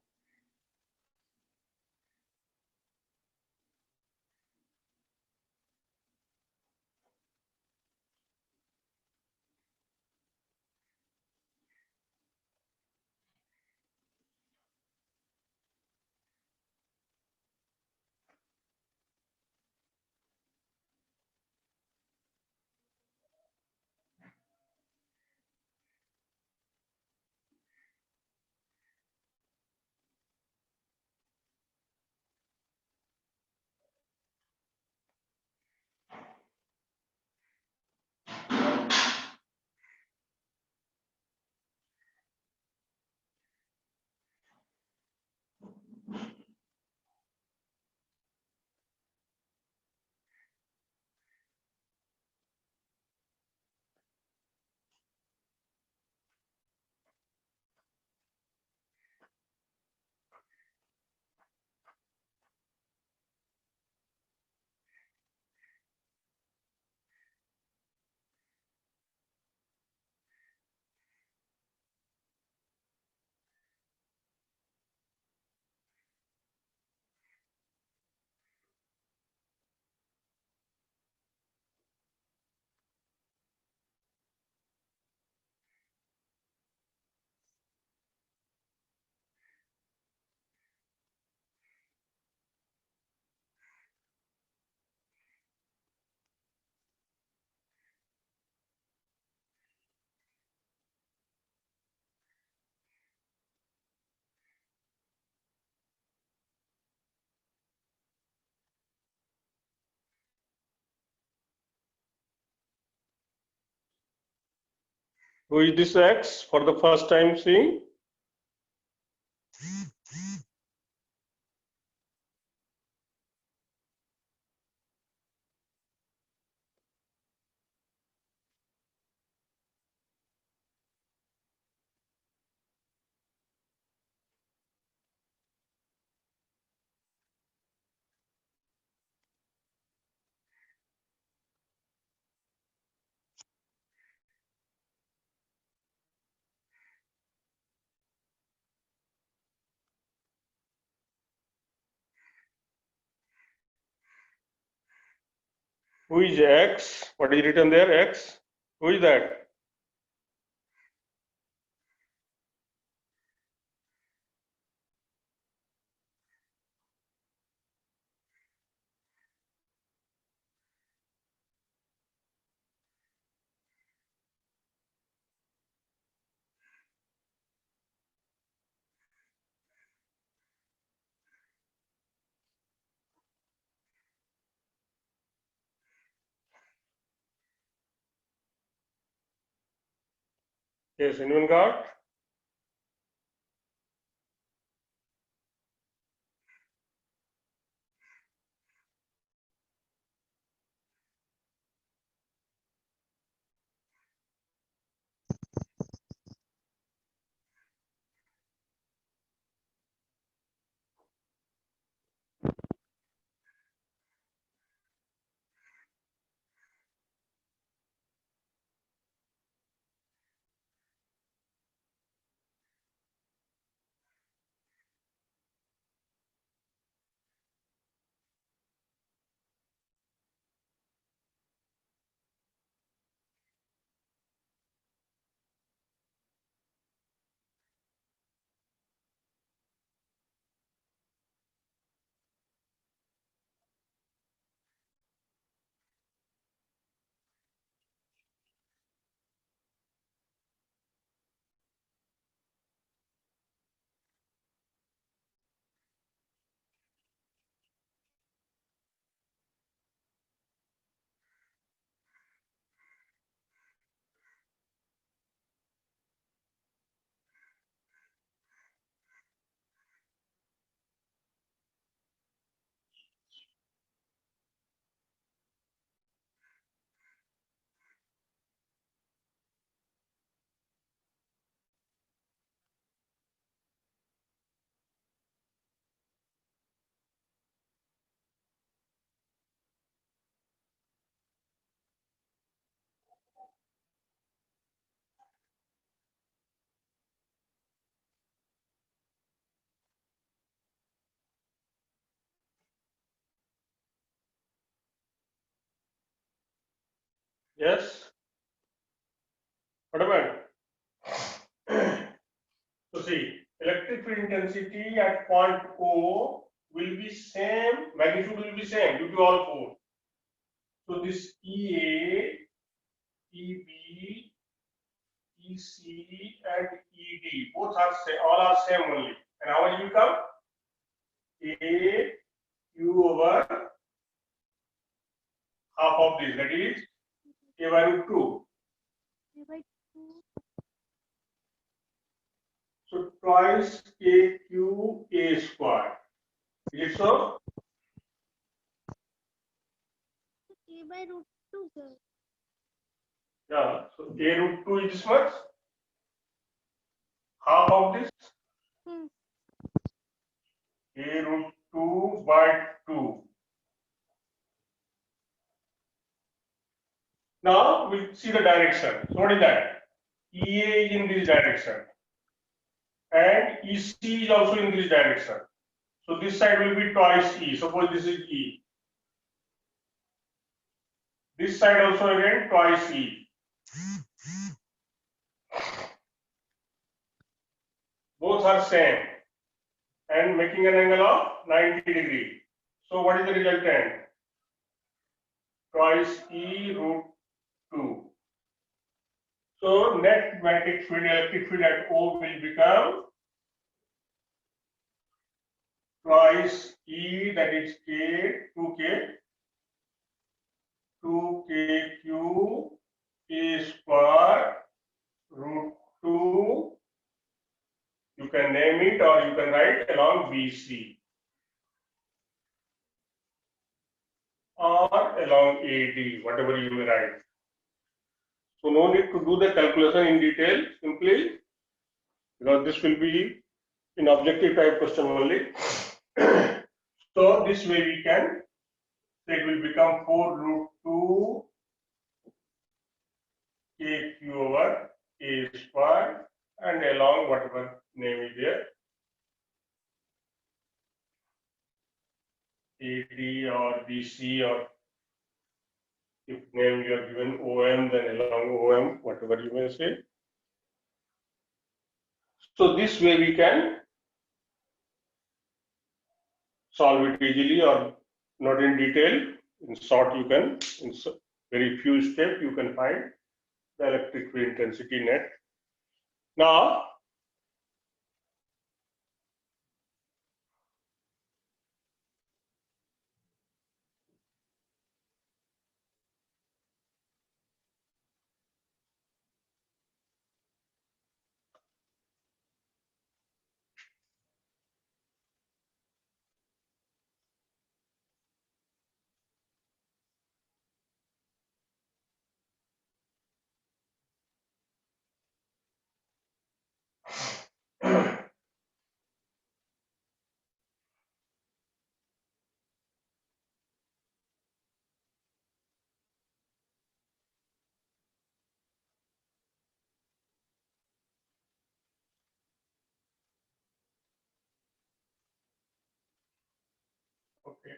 Who is this X for the first time seeing? Who is X? What is written there? X. Who is that? Yes, anyone got? Yes. What about? So see, electric field intensity at point O will be same, magnitude will be same due to all four. So this EA, EB, EC and ED both are same, all are same only. And how much will come? A Q over half of this, that is A by root 2.
A by 2.
So twice AQ A square. Is it so?
A by root 2, sir.
Yeah. So A root 2 is this much. Half of this.
Hmm.
A root 2 by 2. Now we'll see the direction. So what is that? EA is in this direction and EC is also in this direction. So this side will be twice E. Suppose this is E. This side also again twice E. Both are same and making an angle of 90 degree. So what is the resultant? Twice E root 2. So net magnetic field, electric field at O will become twice E, that is K, 2KQ A square root 2. You can name it or you can write along BC or along AD, whatever you may write. So no need to do the calculation in detail, simply because this will be in objective type question only. So this way we can say it will become 4 root 2 KQ over A square and along whatever name is there, AD or BC, or if name you are given OM, then along OM, whatever you may say. So this way we can solve it easily or not in detail. In short, you can, in very few steps, you can find the electric field intensity net. Now, okay.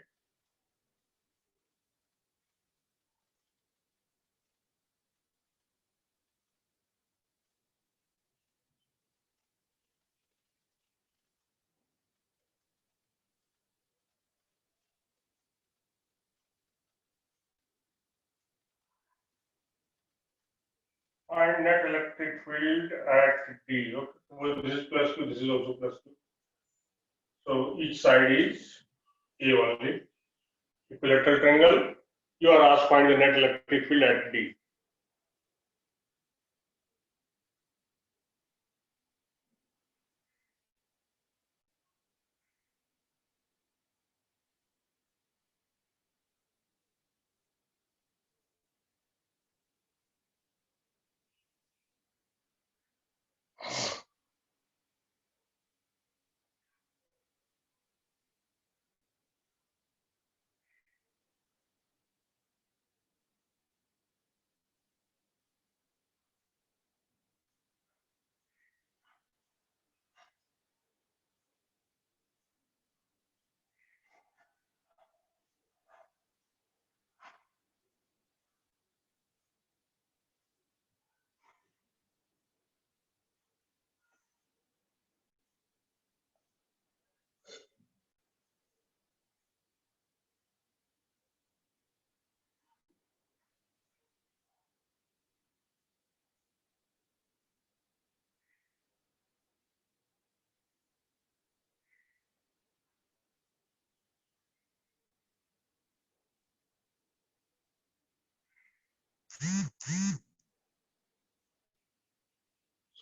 Find net electric field at D. Okay. Well, this is plus 2, this is also plus 2. So each side is A only. Equilateral triangle, you are asked find the net electric field at D.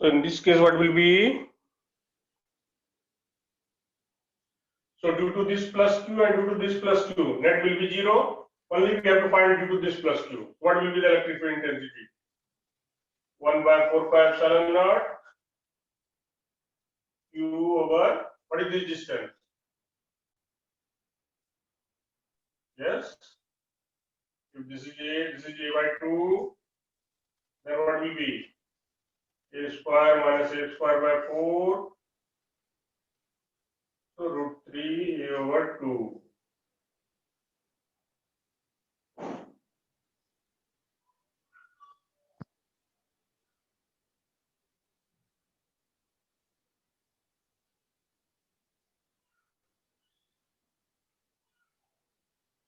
So in this case, what will be? So due to this plus q and due to this plus q, net will be 0. Only we have to find due to this plus q. What will be the electric field intensity? 1 by 4 pi epsilon naught q over, what is this distance? Yes. If this is a by 2, then what will be? A square minus a square by 4. So root 3 a over 2.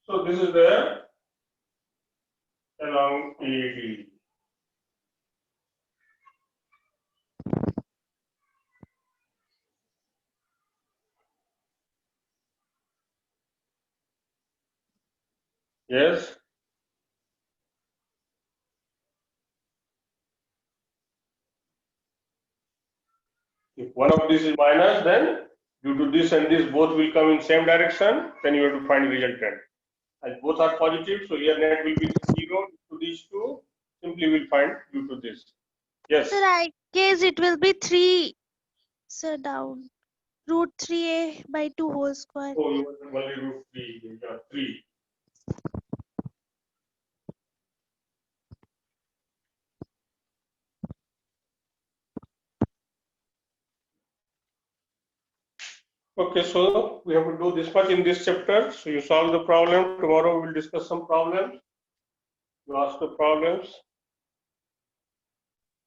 So this is the along AD. Yes. If one of these is minus, then due to this and this both will come in same direction, then you have to find resultant. As both are positive, so here net will be 0 to these two. Simply we'll find due to this. Yes.
Sir, I guess it will be 3. Sir, down. Root 3a by 2 whole square.
So you want only root 3. Yeah, 3. Okay, so we have to do this much in this chapter. So you solve the problem. Tomorrow we will discuss some problems. You ask the problems,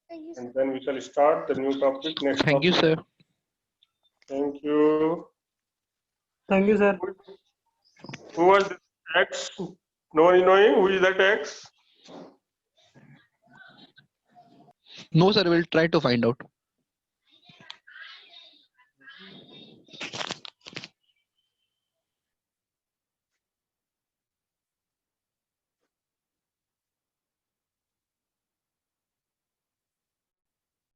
Thank you, sir.
and then we shall start the new topic next.
Thank you,
topic.
sir.
Thank you.
Thank you, sir.
Who was this X? No one knowing who is that X?
No, sir. We'll try to find out.